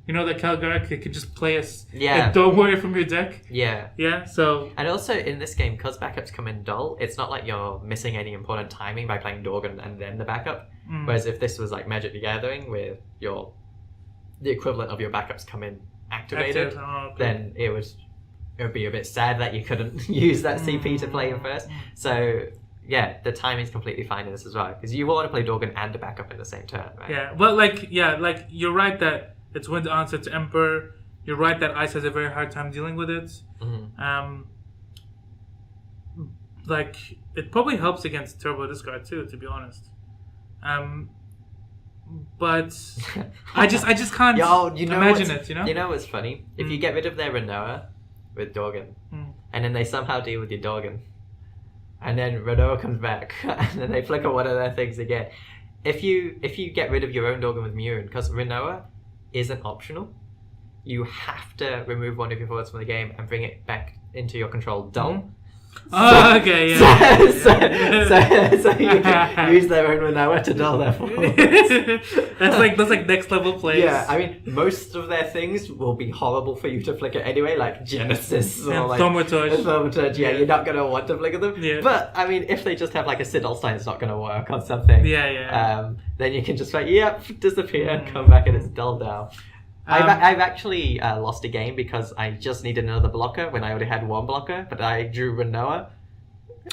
You know that Calgar they could just play us. Yeah. And don't worry from your deck. Yeah. Yeah. So. And also in this game, because backups come in dull, it's not like you're missing any important timing by playing Dorgan and then the backup. Whereas if this was like Magic the Gathering, where the equivalent of your backups come in activated, then it would be a bit sad that you couldn't use that CP to play him first. So yeah, the timing's completely fine in this as well, because you want to play Dorgan and a backup in the same turn, right? Yeah, but like you're right that it's wind answer to Emperor. You're right that Ice has a very hard time dealing with it. Like it probably helps against Turbo Discard too, to be honest. But I just can't imagine it. You know what's funny? If you get rid of their Renoa with Dorgan, and then they somehow deal with your Dorgan, and then Renoa comes back, and then they flicker one of their things again. If you get rid of your own Dorgan with Murin, because Renoa isn't optional, you have to remove one of your forwards from the game and bring it back into your control dull. Okay, yeah. So you can use their own Renoa to dull their forwards. that's like next level plays. Yeah, I mean, most of their things will be horrible for you to flicker anyway, like Genesis or like Thaumaturge. Yeah, you're not gonna want to flicker them. Yeah. But I mean, if they just have like a Sid Olstein, it's not gonna work on something. Then you can just like, disappear, come back, and it's dull down. I've actually lost a game because I just needed another blocker when I already had one blocker, but I drew Renoa.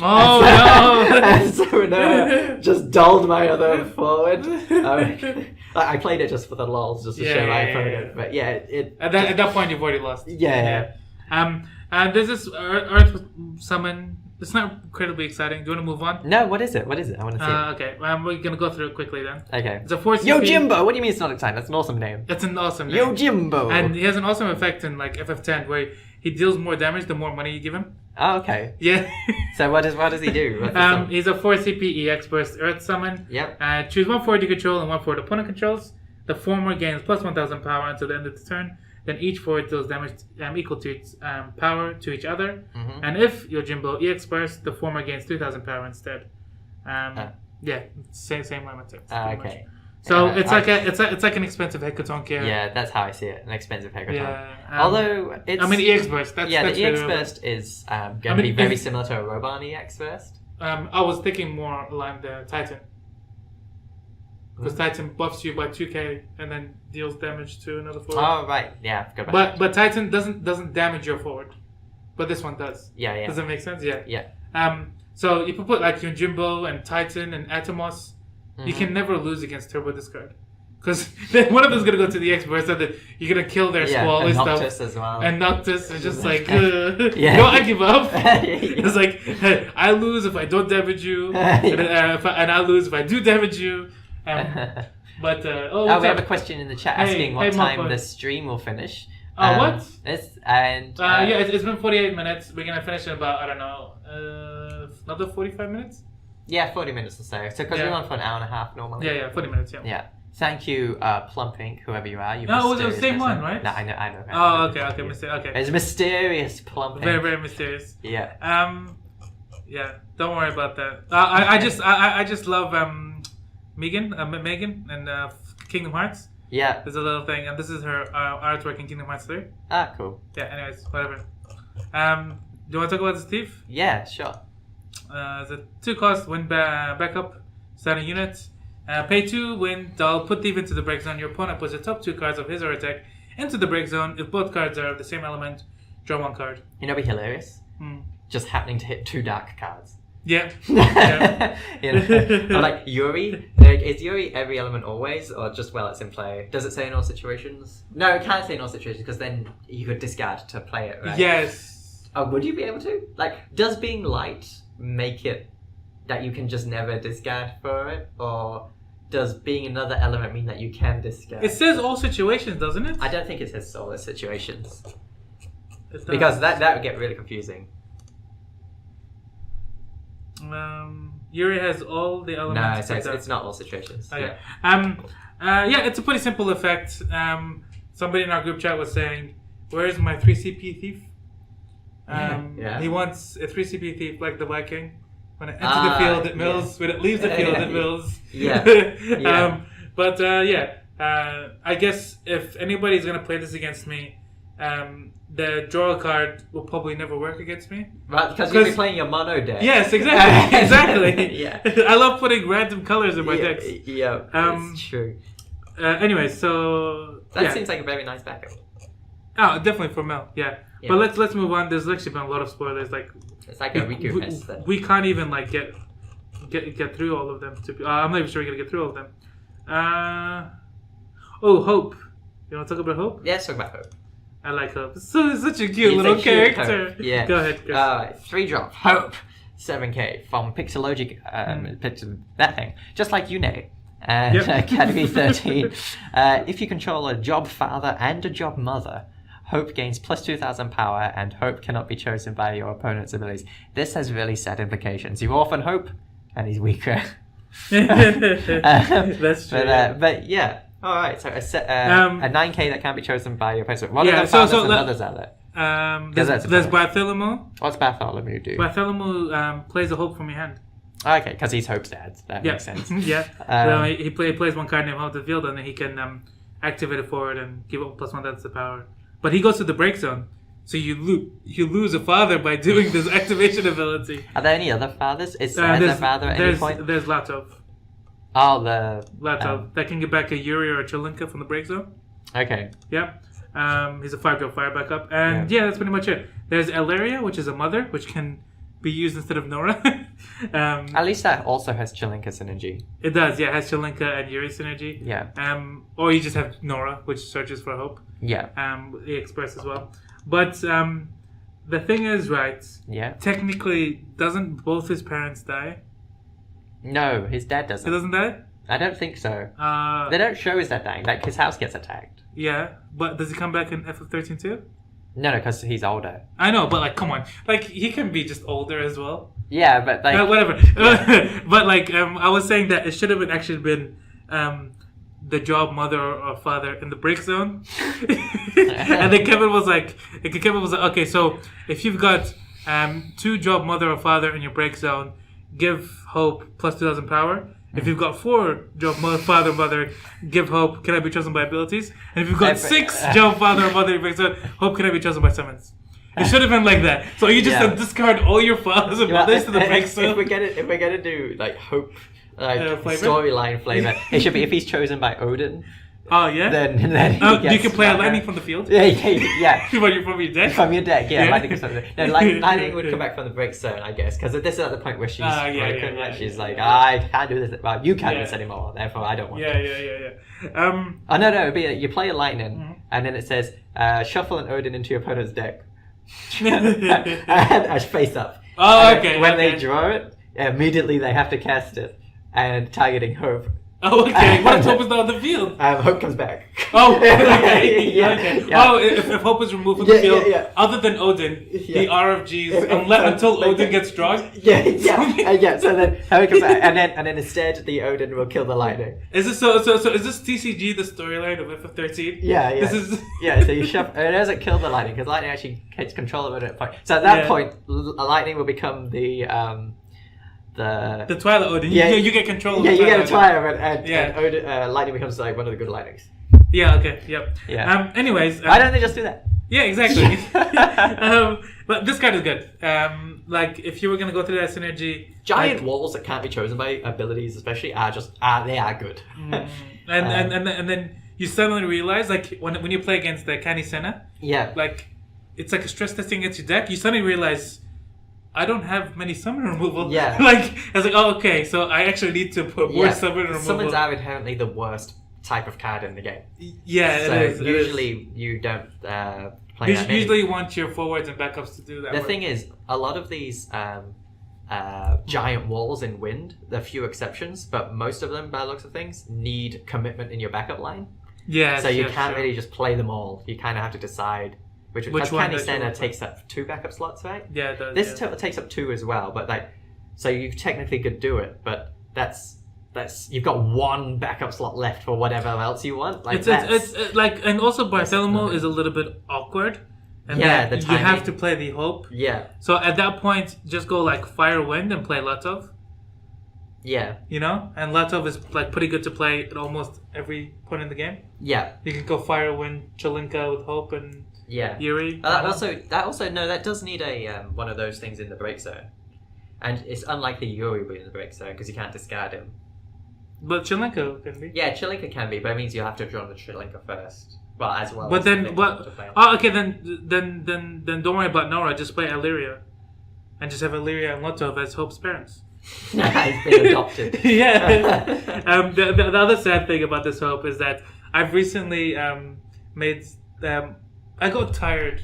Oh no! And so Renoa just dulled my other forward. I played it just for the lols, just to show my opponent. But at that point you've already lost. Yeah. There's this Earth summon. It's not incredibly exciting. Do you want to move on? No, what is it? I want to see it. Okay, we're going to go through it quickly then. Okay. It's a 4 CP. Yojimbo! What do you mean it's not exciting? That's an awesome name. It's an awesome name. Yojimbo! And he has an awesome effect in like FF10 where he deals more damage the more money you give him. Oh, okay. Yeah. So what does he do? He's a 4 CP EX burst Earth summon. Yep. Choose one forward you control and one forward opponent controls. The former gains plus 1000 power until the end of the turn. Then each forward deals damage equal to its power to each other. And if Yojimbo EX burst, the former gains 3000 power instead. Yeah, same limit. Okay. So it's like an expensive Hecatonk. Yeah, that's how I see it. An expensive Hecatonk. Yeah. Although it's the EX burst. The EX burst is going to be very similar to a Roban EX burst. I was thinking more along the Titan. Because Titan buffs you by 2k and then deals damage to another forward. Oh right, yeah. But Titan doesn't damage your forward, but this one does. Yeah. Does that make sense? Yeah. Yeah. So you can put like Yojimbo and Titan and Atomos. You can never lose against Turbo Discard, because then one of them's gonna go to the X burst and you're gonna kill their Squall and stuff. Noctis as well. And Noctis is just like, no, I give up. It's like, hey, I lose if I don't damage you, and I lose if I do damage you. We have a question in the chat asking what time MogPod. the stream will finish. What? It's been 48 minutes. We're gonna finish in about, I don't know, another 45 minutes. Yeah, 40 minutes or so. So because we're on for an hour and a half normally. Yeah, 40 minutes. Yeah. Yeah. Thank you, Plumping, whoever you are. No, it was the same one, right? No, I know. Oh, okay, okay. It's mysterious, Plumping. Very, very mysterious. Yeah. Yeah. Don't worry about that. I just love Megan and Kingdom Hearts. Yeah. There's a little thing, and this is her artwork in Kingdom Hearts 3. Ah, cool. Yeah, anyways, whatever. Do you want to talk about this thief? Yeah, sure. It's a 2-cost, win backup, starting unit. Pay 2, win, dull, put thief into the break zone. Your opponent puts the top 2 cards of his or her deck into the break zone. If both cards are of the same element, draw 1 card. You know what'd be hilarious? Just happening to hit 2 dark cards. Yeah. Or like Yuri. Is Yuri every element always, or just while it's in play? Does it say in all situations? No, it can't say in all situations because then you could discard to play it, right? Yes. Oh, would you be able to? Like, does being light make it that you can just never discard for it, or does being another element mean that you can discard? It says all situations, doesn't it? I don't think it says all situations. Because that would get really confusing. Yuri has all the elements. No, it's not all situations. Okay. Yeah. It's a pretty simple effect. Somebody in our group chat was saying, "Where's my 3 CP thief?" He wants a 3 CP thief like the Viking. When it enters the field, it mills. When it leaves the field, it mills. I guess if anybody's gonna play this against me, the draw card will probably never work against me. Right, because you'll be playing your mono deck. Yes, exactly. Exactly. Yeah. I love putting random colors in my decks. Yeah, that's true. Anyway, so... That seems like a very nice backup. Oh, definitely for Mel. Yeah. Yeah. But let's move on. There's actually been a lot of spoilers. Like It's like a Riku fest then. we can't even like get through all of them. I'm not even sure we're gonna get through all of them. Hope. You want to talk about Hope? Yeah, let's talk about Hope. I like Hope. It's such a cute little character. Hope. Yeah. Go ahead. Chris. 3-drop Hope 7K from Pixelogic. That thing, just like Yune. Category 13. If you control a job father and a job mother, Hope gains plus 2,000 power, and Hope cannot be chosen by your opponent's abilities. This has really sad implications. You orphan Hope, and he's weaker. That's true. But yeah. All right. So a 9K that can't be chosen by your opponent. What are the fathers and mothers out there? There's Bartholomew. What's Bartholomew do? Bartholomew plays a Hope from your hand. Okay, because he's Hope's dad. That makes sense. Yeah. So he plays one card named Hope the Field, and then he can activate it forward and give up plus 1 that's the power. But he goes to the break zone, so you lose a father by doing this activation ability. Are there any other fathers? Is there a father at any point? There's Latov. Oh, the Latov that can get back a Yuri or a Chilinka from the break zone. Okay. Yeah. He's a 5-drop fire backup, and yeah, that's pretty much it. There's Elaria, which is a mother, which can be used instead of Nora. At least that also has Chilinka synergy. It does, yeah. It has Chilinka and Yuri synergy. Yeah. Or you just have Nora, which searches for Hope. Yeah. The Express as well. But the thing is, right? Yeah. Technically, doesn't both his parents die? No, his dad doesn't. He doesn't die? I don't think so. They don't show his dad dying. Like, his house gets attacked. Yeah, but does he come back in FF13 too? No, because he's older. I know, but like, come on. Like, he can be just older as well. Yeah, but like... whatever. Yeah. But like, I was saying that it should have actually been the job mother or father in the break zone. And then Kevin was like, okay, so if you've got 2 job mother or father in your break zone, give Hope plus 2,000 power. If you've got 4 job father, mother, give Hope, can I be chosen by abilities? And if you've got 6 job father or mother, Hope, can I be chosen by summons? It should have been like that. So you just discard all your fathers and mothers to the break zone. If we're gonna do like Hope storyline flavor, it should be if he's chosen by Odin. Oh yeah. Then you can play a lightning from the field. Yeah. From your deck. From your deck, yeah. Lightning comes from the No, lightning would come back from the break zone, I guess, because this is at the point where she's broken. She's like, I can't do this. Well, you can't do this anymore. Therefore, I don't want. Yeah. No. It'd be you play a lightning, and then it says shuffle an Odin into your opponent's deck, and face up. Oh, okay. When they draw it, immediately they have to cast it, and targeting Hope. Oh, okay. What if Hope is not on the field? Hope comes back. Oh, okay. Yeah. Oh, if Hope is removed from the field, other than Odin, the RFGs, until Odin gets drawn. Yeah. So then Hope comes back, and then instead the Odin will kill the lightning. Is this so? Is this TCG the storyline of FF13? Yeah. This is So you shove. It doesn't kill the lightning because lightning actually takes control of it at that point. So at that point, lightning will become the Twilight Odin. You get control of the Twilight. Yeah, you get a Twilight and Odin, lightning becomes like one of the good lightnings. Yeah, okay, yep. Yeah. Anyways. Why don't they just do that? Yeah, exactly. But this card is good. Like, if you were going to go through that synergy... Giant walls that can't be chosen by abilities especially they are good. And then you suddenly realize, like, when you play against the Kani Senna... Yeah. Like, it's like a stress testing against your deck. You suddenly realize... I don't have many summon removal. Yeah. Like, I was like, oh, okay, so I actually need to put more summon removal. Summons are inherently the worst type of card in the game. Yeah, so it is. Usually you don't play that many. Usually you want your forwards and backups to do that. The thing is, a lot of these giant walls in Wind, there are few exceptions, but most of them, by the looks of things, need commitment in your backup line. Yeah, so you can't really just play them all. You kind of have to decide... Which one? Candy Center takes up 2 backup slots, right? Yeah, it does. This takes up 2 as well, but like, so you technically could do it, but that's you've got 1 backup slot left for whatever else you want. Like it's like, and also Bartholomew is a little bit awkward. And the you have to play the Hope. Yeah. So at that point, just go like Fire Wind and play Latov. Yeah. You know, and Latov is like pretty good to play at almost every point in the game. Yeah. You can go Fire Wind, Chilinka with Hope and. Yeah. Yuri. That does need a one of those things in the break zone, and it's unlikely Yuri will be in the break zone because you can't discard him. But Chilinka can be. Yeah, Chilinka can be, but it means you'll have to draw the Chilinka first. Well, as well. But as then, the but multiplayer. oh, okay, then don't worry about Nora. Just play Illyria, and just have Illyria and Lotov as Hope's parents. He's been adopted. Yeah. The other sad thing about this Hope is that I've recently made. I got tired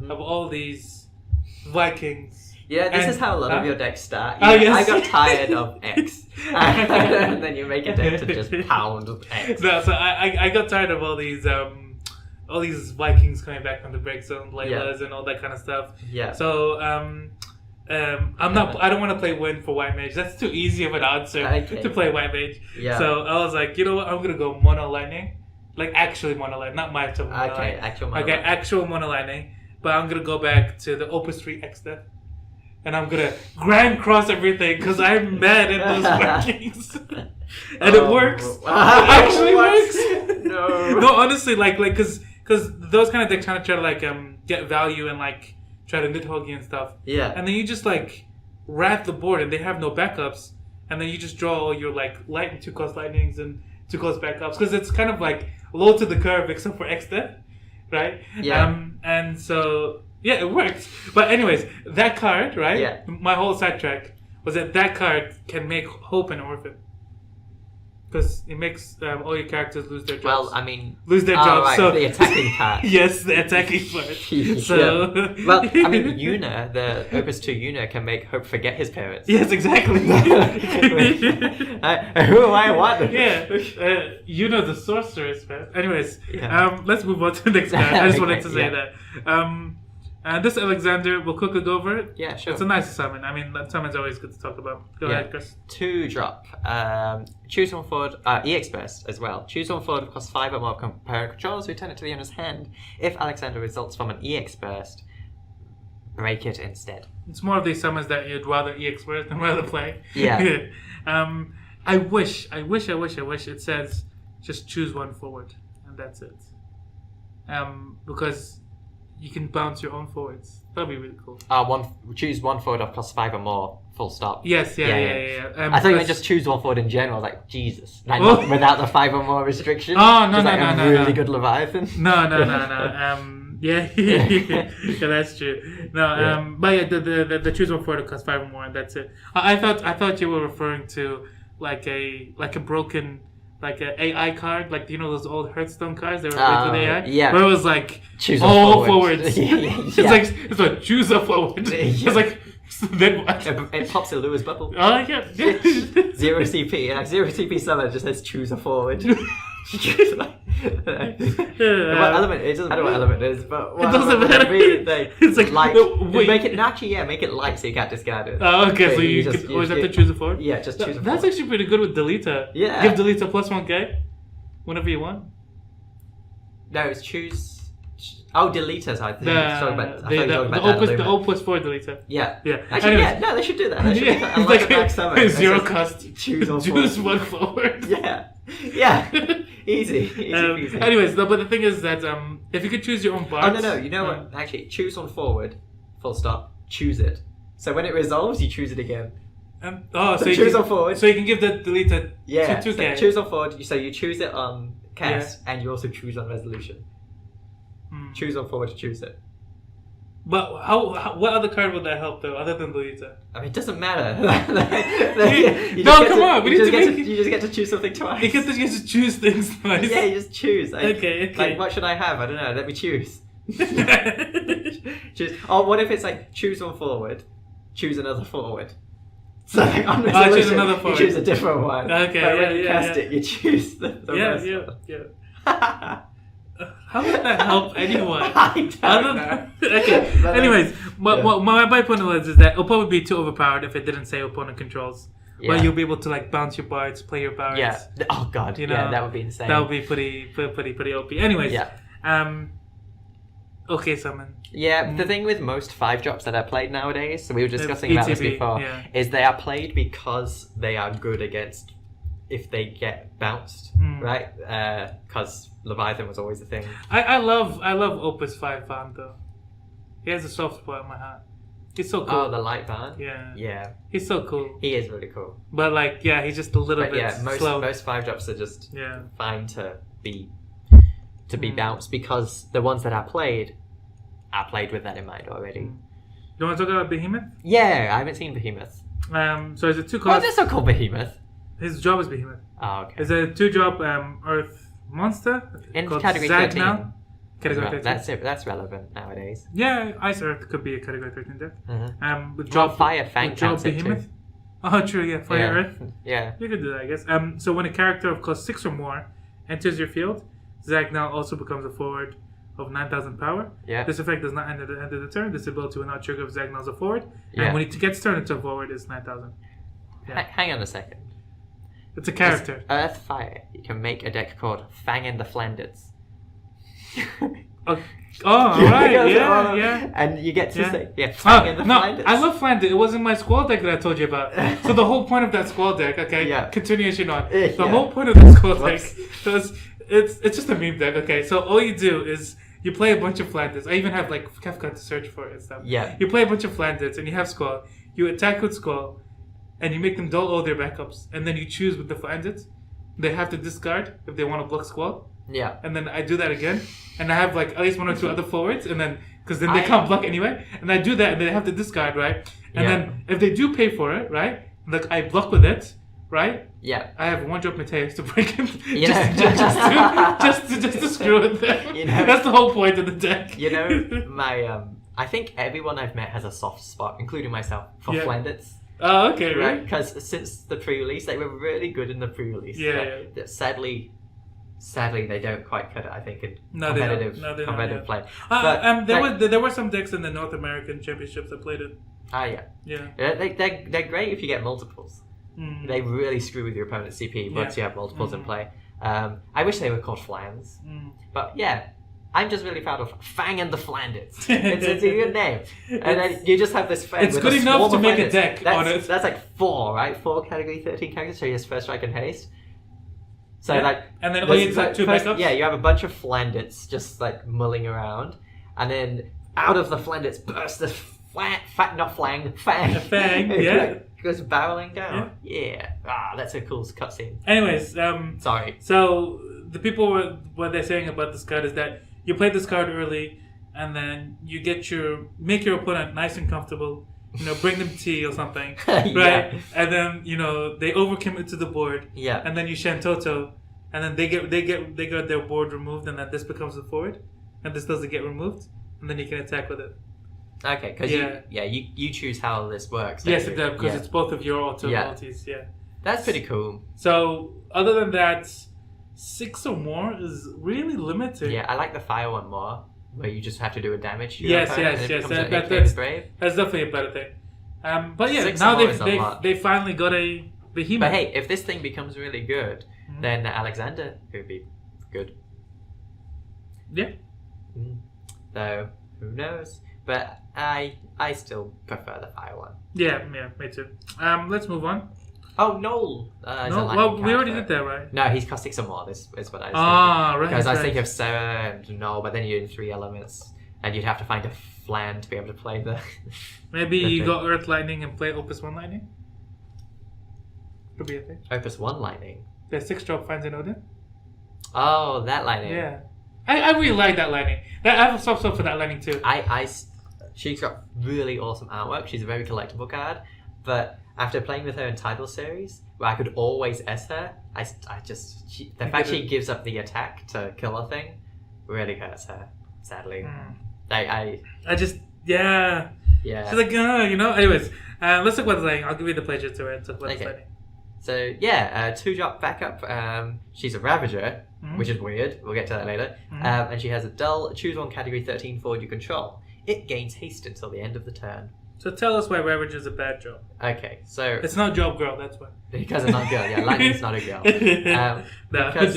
of all these Vikings. Yeah, this And- is how a lot huh? of your decks start. Oh, Yeah, yes. I got tired of X. And then you make a deck to just pound X. No, so I got tired of all these Vikings coming back from the break zone, Laylas and all that kind of stuff. Yeah. So I don't want to play Win for White Mage. That's too easy of an answer Okay. to play White Mage. Yeah. So I was like, you know what? I'm gonna go Mono Lightning, like actually Mono Lightning, not my type of Mono Okay, Lightning. actual Okay, mono. actual Mono Lightning. But I'm gonna go back to the Opus 3 X Death. And I'm gonna Grand Cross everything because I'm mad at those Vikings. And it works. It actually works. No. No, honestly, because those kind of decks try to like get value and like try to Nidhogg you and stuff. Yeah. And then you just like rat the board and they have no backups. And then you just draw all your like 2-cost lightnings and 2-cost backups because it's kind of like low to the curve except for X Death, right? Yeah. And so yeah, it works. But anyways, that card, right? Yeah. My whole sidetrack was that card can make Hope an orphan. Because it makes all your characters lose their jobs. Well, I mean... lose their oh, jobs. right, So the attacking part. yes, the attacking part. Yeah. So Well, I mean, Yuna, the Opus 2 Yuna, can make Hope forget his parents. yes, exactly. Who am I? What? Yeah, you know the sorceress, man. Anyways, Yeah. let's move on to the next card. I just wanted to say Yeah. that. This Alexander, we'll quickly go over it. Yeah, sure. It's a nice summon. I mean, that summon's always good to talk about. Go Yeah. ahead, Chris. 2-drop. Choose one forward. EX burst as well. Choose one forward, cost 5 or more parent controls. Return it to the owner's hand. If Alexander results from an EX burst, break it instead. It's more of these summons that you'd rather EX first than rather play. Yeah. I wish it says just choose one forward and that's it. Because you can bounce your own forwards. That'd be really cool. Choose one forward of cost 5 or more. Full stop. Yes, yeah. I thought you meant because- just choose one forward in general. Like Jesus, like, Oh. not without the 5 or more restriction. Oh, no, Just no, like no, a no, really no. good Leviathan. No. Yeah, yeah, that's true. No, Yeah. but yeah, the choose one forward costs 5 or more, and that's it. I thought you were referring to like a broken. Like an AI card, like you know those old Hearthstone cards they were played with AI, yeah. where it was like Choose all a forward. forwards. Yeah. It's like choose a forward. Yeah. It's like then what? It pops a Lewis bubble. Oh yeah. 0 CP, like 0 CP summon just says choose a forward. What element? It doesn't matter what element it is, but what It doesn't element matter. would it be? It's like, light. no, wait. Make it actually, yeah, make it light so you can't discard it. Oh, okay, so Wait, you just- always have to choose a forward? Yeah, just choose a That's forward. actually pretty good with Delita. Yeah. Give Delita +1k whenever you want. No, it's choose. Oh, deleters. I think. The Opus 4 Delita. Yeah. Yeah. Actually, Anyways. yeah. No, they should do that. They should Yeah, make a it's light like back summon. zero It says cost. Choose one Choose forward. one forward. Yeah. Yeah. Easy. Peasy. Anyways, no, but the thing is that if you could choose your own Oh parts. no! You know what? Actually, choose one forward. Full stop. Choose it. So when it resolves, you choose it again. So you choose can, on forward. So you can give the Delita Yeah. 2k. So choose on forward. So you choose it on cast, and you also choose on resolution. Choose on forward to choose it. But how? What other card would that help though, other than Delita? I mean, it doesn't matter. No, come on, we need to make it- You just get to choose something twice. You get to choose things twice. Yeah, you just choose. Like, Okay. Like, what should I have? I don't know. Let me choose. Choose. Oh, what if it's like choose one forward, choose another forward. So like on choose resolution, another forward. you choose a different one. Okay, But when yeah, you yeah, cast yeah. it, you choose the rest one. yeah. How would that help anyone? I don't know. Okay. But, Anyways, my point was is that it'll probably be too overpowered if it didn't say opponent controls. Where Yeah. you'll be able to like bounce your bards, play your bards. Yeah. Oh god. You yeah, know, that would be insane. That would be pretty OP. Anyways. Yeah. Okay, summon. Yeah, the thing with most 5-drops that are played nowadays, so we were discussing about this ETB, before, yeah. is they are played because they are good against if they get bounced, right? Because Leviathan was always a thing. I love Opus 5 Van though. He has a soft spot in my heart. He's so cool. Oh, the light van? Yeah. Yeah. He's so cool. He is really cool. But like, yeah, he's just a little But bit yeah, slow. most 5-drops are just Yeah. fine to be to be bounced because the ones that are played with that in mind already. You want to talk about Behemoth? Yeah, I haven't seen Behemoth. So it's a 2 Why cost. is this so called Behemoth? His job is Behemoth. Oh, okay. It's a 2-drop Earth monster In called category Zagnal. 13. Category 13. That's it. That's relevant nowadays. Yeah, Ice Earth could be a category 13 deck. With Drop drop Fire Fang with drop counts it Behemoth. too. Oh, true. Yeah, Fire Earth. Yeah. You could do that, I guess. So when a character of cost 6 or more enters your field, Zagnal also becomes a forward of 9,000 power. Yeah. This effect does not end at the end of the turn. This ability will not trigger if Zagnal is a forward. Yeah. And when it gets turned into a forward, it's 9,000. Yeah. Hang on a second. It's a character. It's Earth Fire. You can make a deck called Fang and the Flandits. Oh, right. Yeah. And you get to Yeah. say, Fang and the No, Flandits. I love Flandit. It wasn't my squall deck that I told you about. So the whole point of that squall deck, okay, Yeah. continuation on. Yeah. The whole point of that squall deck Whoops. was, it's just a meme deck, okay? So all you do is you play a bunch of Flandits. I even have like Kafka to search for it and stuff. Yeah. You play a bunch of Flandits and you have squall. You attack with squall and you make them dull all their backups. And then you choose with the Flandits. They have to discard if they want to block squall. Yeah. And then I do that again, and I have like at least 1 or 2 other forwards, and then because then they can't block anyway, and I do that, and they have to discard, right? And then if they do pay for it, right? Like I block with it, right? Yeah. I have 1-drop Mateus to break him, You know. just to screw with them. You know. That's the whole point of the deck. You know, I think everyone I've met has a soft spot, including myself, for Yeah. Flandits. Oh, okay, Right? right. Because since the pre-release, they were really good in the pre-release. Yeah. That sadly, they don't quite cut it. I think in No, they don't. competitive, No, they don't, competitive yeah. play. There were some decks in the North American Championships that played it. Yeah. Yeah. They're great if you get multiples. Mm. They really screw with your opponent's CP once you have multiples in play. I wish they were called Flans. But yeah, I'm just really proud of Fang and the Flandits. It's a good name. And then you just have this Fang. It's with good a enough swarm to of make a Flandits. deck on it. That's like 4, right? 4 category 13 characters, so he has first strike and haste. So Yeah. like, And then all you have 2 backups? Yeah, you have a bunch of Flandits just like mulling around, and then out of the Flandits bursts this Fang. A Fang, It, yeah. like, goes barreling down. Yeah. That's a cool cutscene. Anyways, Sorry. so the people what they're saying about this card is that you play this card early, and then you make your opponent nice and comfortable. Bring them tea or something, right? Yeah. And then they overcommit to the board, Yeah. and then you Shantoto, and then they get their board removed, and then this becomes the forward, and this doesn't get removed, and then you can attack with it. Okay, because you choose how this works. Yes, don't you? because it's both of your auto Yeah. abilities. Yeah. That's pretty cool. So other than that, 6 or more is really limited. Yeah, I like the fire one more, where you just have to do a damage. To your Yes, opponent yes, and it yes. becomes an That's- 8K with Brave. That's definitely a better thing. But yeah, 6 now or more is a lot. they finally got a Behemoth. But hey, if this thing becomes really good, then Alexander could be good. Yeah. Though who knows? But I still prefer the fire one. Yeah, me too. Let's move on. Oh no! No, well, we already did that, right? No, he's cost 6 or more. This is what I was Ah, right. because I was right. thinking of Sarah and no, but then you're in 3 elements, and you'd have to find a Flan to be able to play the. Maybe the you thing. got Earth Lightning and play Opus 1 Lightning? Could be a thing. Opus 1 lightning. The 6-drop finds an Odin? Oh, that lightning. Yeah. I really like that lightning. I have a soft spot for that lightning too. She's got really awesome artwork. She's a very collectible card, but after playing with her in title series, where I could always S her, the fact she gives up the attack to kill a thing really hurts her. Sadly, Yeah. She's like, Anyways, let's talk about the lightning. I'll give you the pleasure to it. Talk about this lightning. So yeah, 2-drop backup. She's a Ravager, which is weird. We'll get to that later. And she has a dull. Choose one category 13 forward you control. It gains haste until the end of the turn. So tell us why Ravager is a bad job. Okay, so It's not job girl, that's why. because it's not a girl. Yeah, lightning's not a girl. No. Because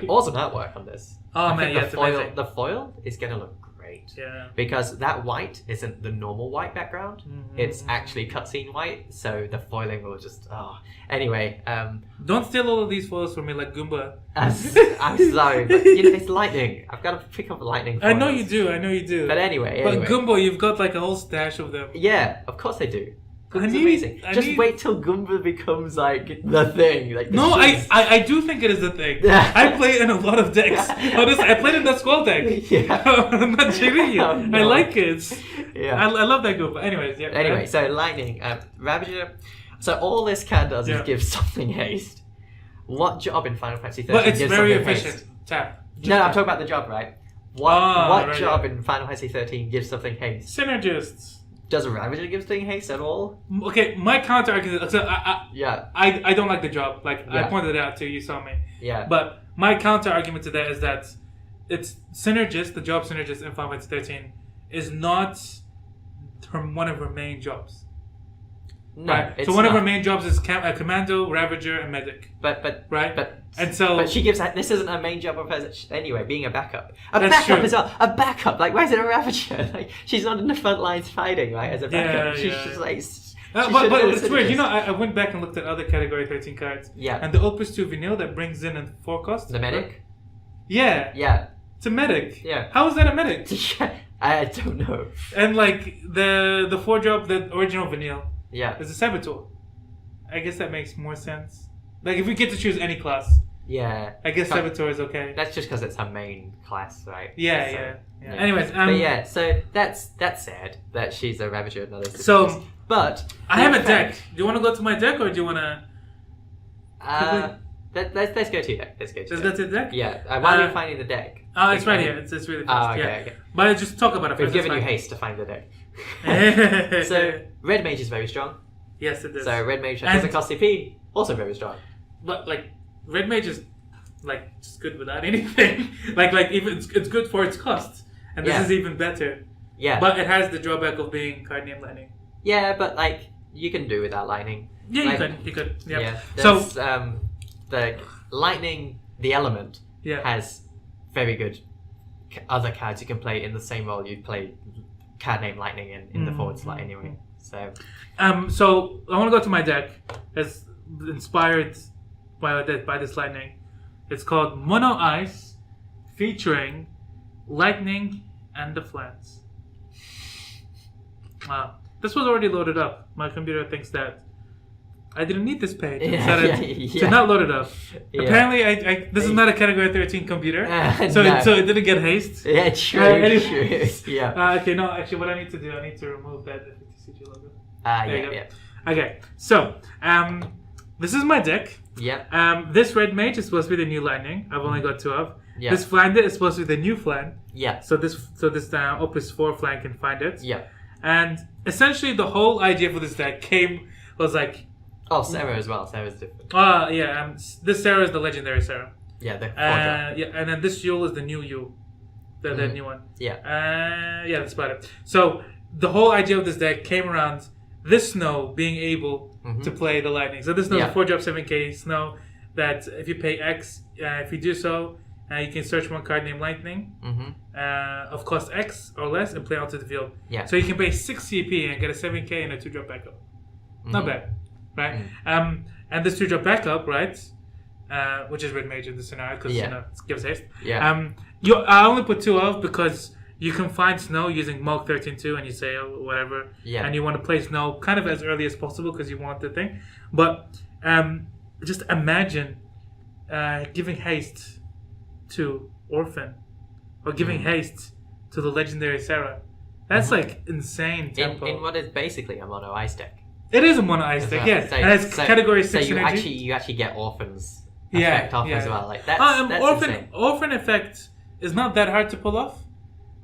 awesome artwork on this. Oh, I man, think yeah, it's amazing. the foil is gonna look great. Yeah. Because that white isn't the normal white background. It's actually cutscene white, so the foiling will just Anyway, Don't steal all of these foils from me like Goomba. I'm sorry, but it's lightning. I've got to pick up lightning foils. I know you do. But anyway. But Goomba, you've got like a whole stash of them. Yeah, of course I do. Goomba's amazing. Just wait till Goomba becomes like the thing. Like no, I do think it is the thing. I play in a lot of decks. I played in that Squall deck. Yeah. I'm not kidding you. Oh, no. I like it. Yeah. I love that Goomba. Anyways, yeah. Anyway, so lightning, Ravager. So all this can does is give something haste. What job in Final Fantasy 13 but it's gives very something efficient. haste? Tap. No, I'm talking about the job, right? What right, job in Final Fantasy 13 gives something haste? Synergists. Does a Ravager give something haste at all? Okay, my counter argument. So I don't like the job. Like I pointed it out to you. You saw me. Yeah. But my counter argument to that is that it's synergist. The job synergist in Final Fantasy 13 is not one of her main jobs. No, right? it's so one of not. her main jobs is Commando, Ravager, and Medic. But right, and so but she gives this isn't a main job of hers anyway. Being a backup, That's backup true. as well. A backup, like why is it a Ravager? Like she's not in the front lines fighting, right? As a backup, she's just like. But it's weird. You know, I went back and looked at other Category 13 cards. Yeah. And the Opus 2 Vinyl that brings in a 4 cost. The Medic. Yeah. Yeah. It's a Medic. Yeah. How is that a Medic? I don't know. And like the 4 drop, the original Vinyl. Yeah. Is a Saboteur. I guess that makes more sense. Like if we get to choose any class. Yeah. I guess Saboteur is okay. That's just because it's her main class, right? Yeah, so, yeah. Anyways, but yeah, so that's sad that she's a Ravager and not a So, but I have a deck. Do you want to go to my deck or do you want to? Let's go to your deck. Let's go to the deck. Yeah. While you're finding the deck. Oh, it's right here. It's really fast. Okay. But just talk about it We've first. given you haste to find the deck. So Red Mage is very strong. Yes, it is. So Red Mage doesn't cost CP. Also very strong. But like Red Mage is like just good without anything. like even it's good for its cost, and this is even better. Yeah. But it has the drawback of being card name lightning. Yeah, but like you can do without lightning. Yeah, like, you could. Yep. Yeah. So the lightning, the element, has very good other cards you can play in the same role you play card name lightning in the forward slot anyway. So so I want to go to my deck. It's inspired by this lightning. It's called Mono Ice, featuring lightning and the flats. Wow, this was already loaded up. My computer thinks that I didn't need this page. To not load it up. Yeah. Apparently, this is not a Category 13 computer, so it didn't get haste. Yeah, true. Yeah. Okay, no, actually, what I need to do, I need to remove that FTCG logo. Yeah. Okay, so this is my deck. Yeah. This Red Mage is supposed to be the new lightning. I've only got 2 of. Yeah. This Flandits is supposed to be the new Flan. Yeah. So this Opus 4 Flan can find it. Yeah. And essentially, the whole idea for this deck was like. Oh, Sarah as well. Sarah's different. This Sarah is the legendary Sarah. Yeah, the and then this YUUUUJ is the new YUUUUJ, the new one. Yeah. That's about it. So the whole idea of this deck came around this Snow being able to play the lightning. So this Snow is a 4-drop 7k Snow that if you pay X, if you do so, you can search one card named Lightning of cost X or less and play onto the field. Yeah. So you can pay 6 CP and get a 7k and a 2-drop backup. Not bad. Right, and this 2-drop backup, right, which is Red Mage in this scenario because it gives haste. Yeah. I only put 2 of because you can find Snow using Mog 13-2 and you say whatever, and you want to play Snow kind of as early as possible because you want the thing. But just imagine giving haste to Orphan or giving haste to the legendary Sarah. That's like insane tempo. In what is basically a mono ice deck. It is a mono ice deck, yes. And it's Category 6 so energy. you actually get Orphan's effect off as well. Like that's insane. Orphan effect is not that hard to pull off.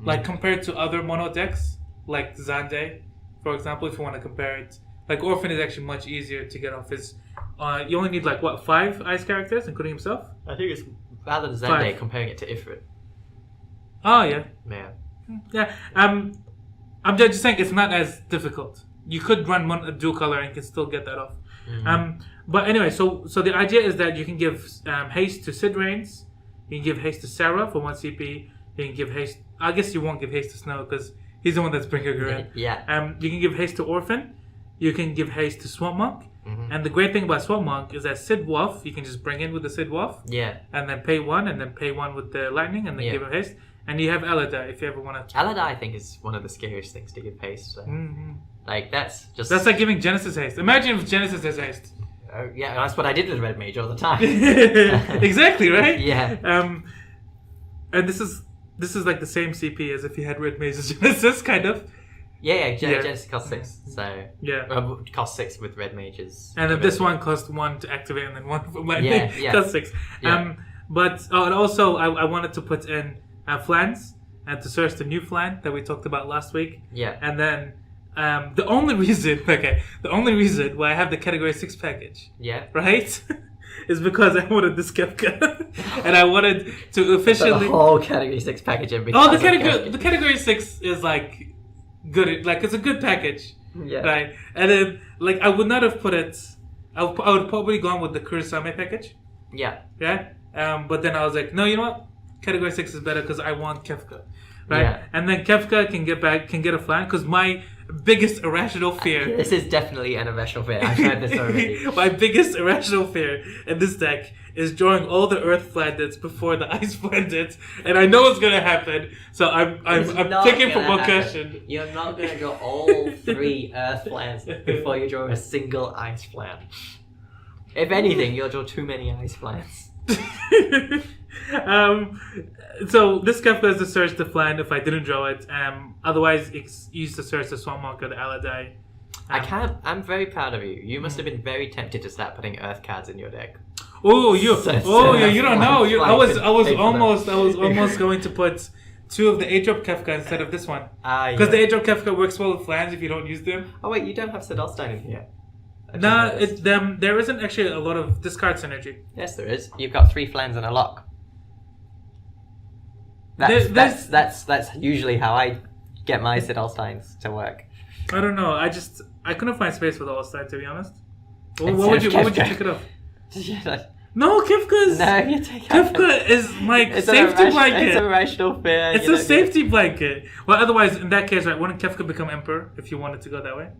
Like compared to other mono decks, like Zande, for example, if you want to compare it. Like Orphan is actually much easier to get off his you only need 5 ice characters, including himself? I think it's rather than Zande comparing it to Ifrit. Oh yeah. Yeah. I'm just saying it's not as difficult. You could run a dual color and can still get that off. But anyway, so the idea is that you can give haste to Sid Reigns, you can give haste to Sarah for 1 CP, you can give haste. I guess you won't give haste to Snow because he's the one that's bringing her in. You can give haste to Orphan, you can give haste to Swamp Monk, and the great thing about Swamp Monk is that Sid Wolf you can just bring in with the Sid Wolf, and then pay 1, and then pay 1 with the lightning, and then give him haste. And you have Elida if you ever want to. Elida, I think, is one of the scariest things to give haste. So. Like, that's just... That's like giving Genesis haste. Imagine if Genesis has haste. Yeah, that's what I did with Red Mage all the time. Exactly, right? Yeah. And this is like the same CP as if you had Red Mage as Genesis, kind of. Yeah, Genesis costs 6, so... Yeah. Costs 6 with Red Mages. And then this one costs 1 to activate, and then 1 for lightning. Costs 6. Yeah. But and also, I wanted to put in Flans, and to search the new Flan that we talked about last week. Yeah. And then the only reason why I have the Category 6 package, right, is because I wanted this Kefka. And I wanted to officially... the whole Category 6 package in the Category 6 is like good, like it's a good package. Yeah. Right? And then, like, I would not have put it... I would probably gone with the Kurosame package. Yeah. Yeah? But then I was like, no, you know what? Category 6 is better because I want Kefka. Right? Yeah. And then Kefka can get a Flan because my biggest irrational fear... This is definitely an irrational fear. I've heard this already. My biggest irrational fear in this deck is drawing all the Earth Flandits before the Ice Flandits, and I know it's gonna happen. So I'm taking precaution. You're not gonna draw all 3 Earth Flans before you draw a single Ice Flan. If anything, you'll draw too many Ice Flans. So this Kefka is to search the Flan if I didn't draw it. Otherwise, it's used to search the Swamp Marker, the Aladai. I'm very proud of you. You must have been very tempted to start putting Earth cards in your deck. You don't know. I was almost going to put 2 of the 8-drop Kefka instead of this one. Because the 8-drop Kefka works well with Flans if you don't use them. Oh wait, you don't have Sedalstein in here. There isn't actually a lot of discard synergy. Yes, there is. You've got 3 Flans and a lock. That's usually how I get my Sedalsteins to work. I don't know. I couldn't find space for the All-Star, to be honest. What would you pick it up? No, Kefka's... No, you take Kefka is like safety blanket. It's a rational fear. It's a safety blanket. Well, otherwise, in that case, right, wouldn't Kefka become Emperor if you wanted to go that way?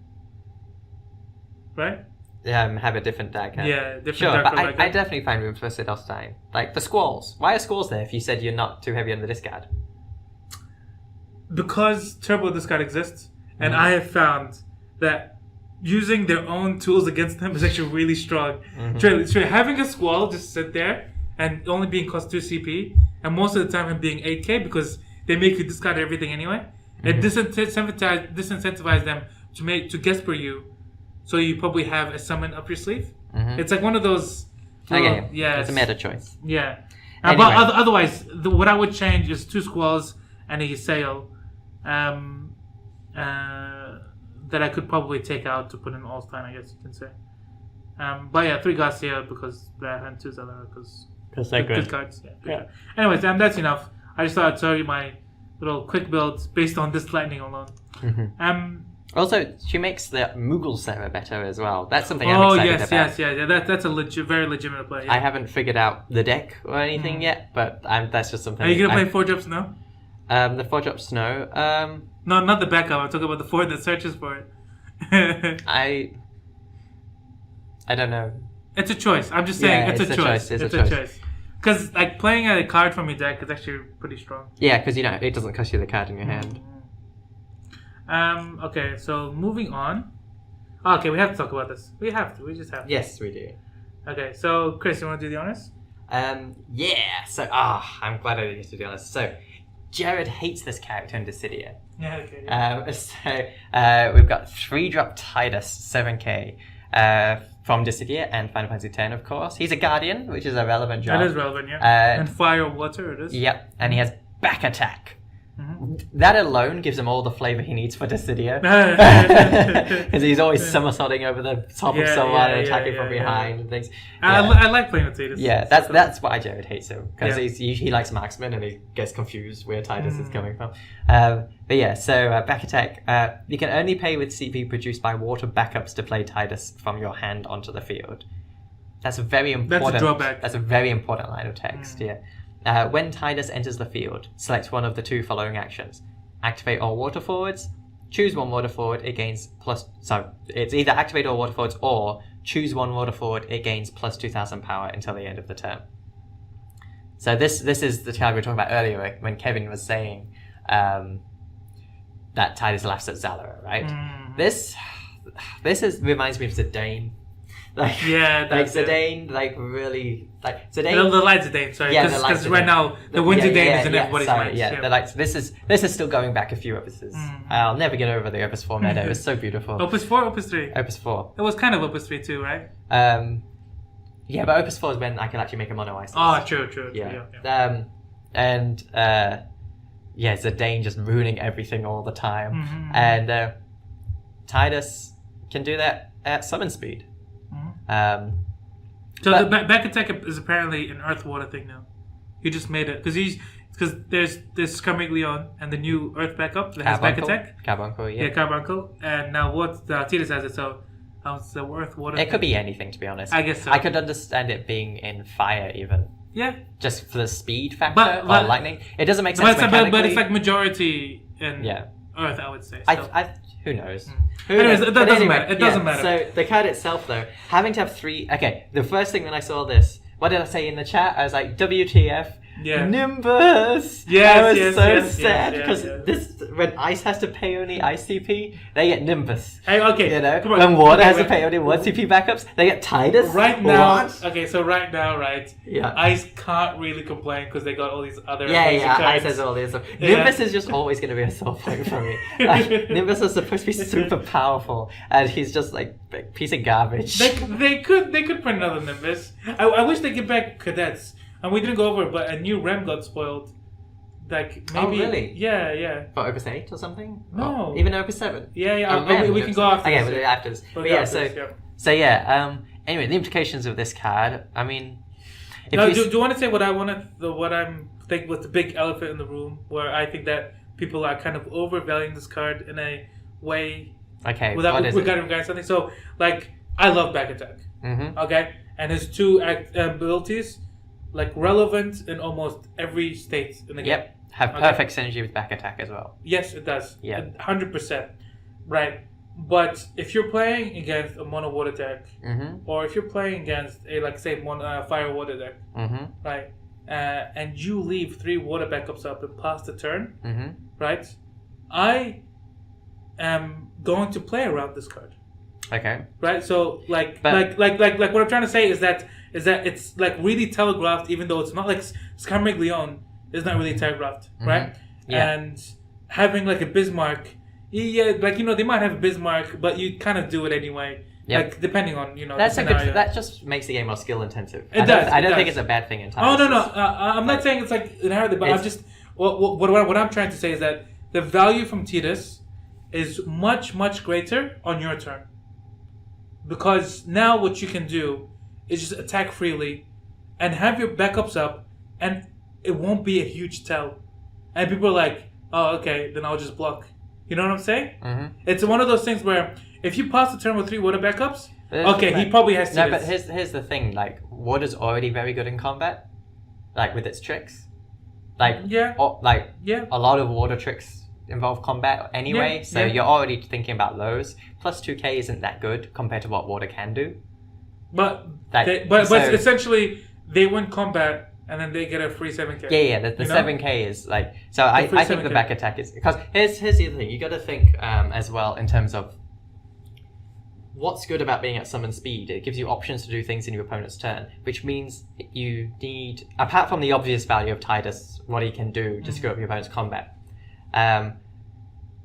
Right? Have a different deck. Yeah, different sure, deck. But I definitely find room for Sedalstein. Like the Squalls. Why are Squalls there if you said you're not too heavy on the discard? Because Turbo Discard exists, and I have found that using their own tools against them is actually really strong. Having a Squall just sit there and only being cost 2 CP, and most of the time him being 8k because they make you discard everything anyway. It disincentivizes them to Gesper you, so you probably have a summon up your sleeve. It's like one of those... Okay, it's a meta choice. Yeah. Anyway. But otherwise, what I would change is 2 Squalls and a Ysayle. That I could probably take out to put in Allstein, I guess you can say. But yeah, 3 Garcia because that and 2 Zelda because they're good cards. Yeah. Anyways, that's enough. I just thought I'd tell you my little quick build based on this lightning alone. Also, she makes the Moogle Sarah better as well. That's something I'm excited about. Yes. That's a very legitimate play. Yeah. I haven't figured out the deck or anything yet, but that's just something. Are you gonna play 4-drop Snow? The 4-drop Snow. No, not the backup. I'm talking about the 4 that searches for it. I don't know. It's a choice. I'm just saying it's a choice. It's a choice. Because like playing a card from your deck is actually pretty strong. Yeah, because it doesn't cost you the card in your hand. Okay, so moving on. Okay, we have to talk about this. We just have to. Yes, we do. Okay, so Chris, you want to do the honors? Yeah. So, I'm glad I did get to do honors. So, Jared hates this character in Dissidia. Yeah, okay. So, we've got 3-drop Titus, 7k, from Dissidia and Final Fantasy X, of course. He's a Guardian, which is a relevant job. That is relevant, yeah. And Fire or Water, it is. Yep, and he has back attack. That alone gives him all the flavor he needs for Dissidia. Because he's always somersaulting over the top of someone and attacking from behind and things. I like playing with Titus. Yeah, that's why Jared hates him. Because he likes marksman and he gets confused where Titus is coming from. But yeah, so back attack. You can only pay with CP produced by water backups to play Titus from your hand onto the field. That's a very important. That's a drawback. That's a very important line of text. Yeah. When Titus enters the field, select one of the 2 following actions. Activate all water forwards, choose 1 water forward, it gains plus... So, it's either activate all water forwards or choose 1 water forward, it gains plus 2,000 power until the end of the turn. So this is the card we were talking about earlier when Kevin was saying that Titus laughs at Zalora, right? This reminds me of Zidane. Like Zidane, like really like Zidane. The light Zidane, sorry, because right now the wind Zidane is in everybody's mind. The lights. This is still going back a few opuses. I'll never get over the Opus 4 meadow. It was so beautiful. Opus 4, Opus 3. Opus 4. It was kind of Opus 3 too, right? Yeah, but Opus 4 is when I can actually make a mono Isis. Oh, true. Yeah. Zidane just ruining everything all the time, and Tidus can do that at summon speed. The back attack is apparently an Earth Water thing now. He just made it because there's this Scarmiglion and the new Earth backup that has back attack. Carbuncle, yeah. Yeah, Carbuncle, and now what Tidus has it. So how's the Earth Water? It could be anything, to be honest. I guess so. I could understand it being in fire even. Yeah. Just for the speed factor or lightning. It doesn't make sense but it's like majority in Earth, I would say. So. Who knows? Anyways, it doesn't matter. It doesn't matter. So the card itself, though, having to have 3... Okay, the first thing when I saw this, what did I say in the chat? I was like, WTF? Yeah. Nimbus! I was sad because this when Ice has to pay only Ice CP, they get Nimbus. Hey, okay. You know? When Water has to pay only 1 CP backups, they get Tidus. Right now, right? Yeah. Ice can't really complain because they got all these other Ice has all these. Nimbus is just always going to be a sore point for me. Like, Nimbus is supposed to be super powerful, and he's just like a piece of garbage. They could print another Nimbus. I wish they get back Cadets. And we didn't go over it, but a new Rem got spoiled. Like, maybe... Oh, really? Yeah. For Opus 8 or something? No. Or even Opus 7? Yeah. We can go after this. Okay, we'll do it after. Anyway, the implications of this card, I mean... Do you want to say what I'm thinking was the big elephant in the room, where I think that people are kind of overvaluing this card in a way... Okay, regarding something. So, like, I love back attack. Mm-hmm. Okay? And his 2 abilities... like relevant in almost every state in the game. Yep, have perfect synergy with back attack as well. Yes, it does. Yeah, 100%. Right, but if you're playing against a mono water deck, or if you're playing against a fire water deck, right, and you leave 3 water backups up and pass the turn, right, I am going to play around this card. Okay. Right. So like what I'm trying to say is that it's like really telegraphed, even though it's not like Scarmiglion is not really telegraphed, right? Yeah. And having like a Bismarck, they might have a Bismarck, but you kind of do it anyway. Yep. Like depending on that's the scenario. That just makes the game more skill intensive. I don't think it's a bad thing entirely. Oh no, I'm not saying it's like inherently, but I'm just what I'm trying to say is that the value from Tidus is much greater on your turn. Because now what you can do is just attack freely and have your backups up, and it won't be a huge tell. And people are like, oh, okay, then I'll just block. You know what I'm saying? It's one of those things where if you pass the turn with 3 water backups, he probably has to. No, but here's the thing. Like, Water's already very good in combat, like with its tricks. A lot of Water tricks involve combat anyway, you're already thinking about those. Plus 2k isn't that good compared to what Water can do. But essentially they win combat and then they get a free 7k. The 7k is like I think the back attack is because here's the other thing. You got to think as well in terms of what's good about being at summon speed. It gives you options to do things in your opponent's turn, which means you need, apart from the obvious value of Tidus, what he can do to screw up your opponent's combat.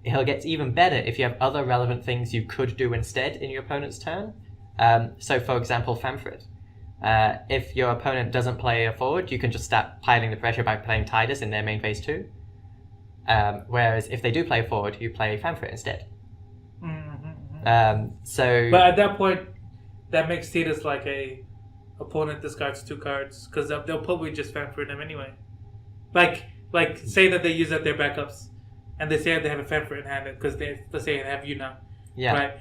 He'll get even better if you have other relevant things you could do instead in your opponent's turn. So, for example, Famfrit. If your opponent doesn't play a forward, you can just start piling the pressure by playing Tidus in their main phase 2. Whereas if they do play a forward, you play Famfrit instead. But at that point, that makes Tidus like a opponent discards 2 cards because they'll probably just Famfrit them anyway. Like say that they use up their backups. And they say they have a Famfrit in hand because let's say they have you now. Yeah. Right?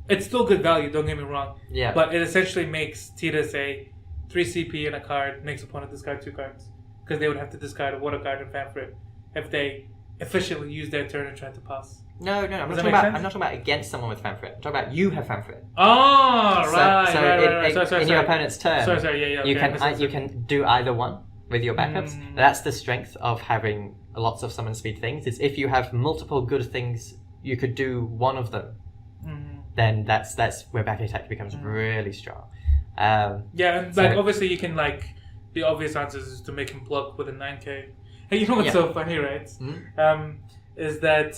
It's still good value, don't get me wrong. Yeah. But it essentially makes Tidus a 3 CP in a card, makes opponent discard 2 cards. Because they would have to discard a water card and Famfrit if they efficiently use their turn and try to pass. No. I'm not talking about against someone with Famfrit. I'm talking about you have Famfrit. Oh, right. In your opponent's turn, you can do either one with your backups. That's the strength of having lots of summon speed things. Is if you have multiple good things you could do one of them, then that's where back attack becomes really strong. Yeah, and like obviously you can like the obvious answers is to make him block with a 9k. And you know what's so funny, right? Is that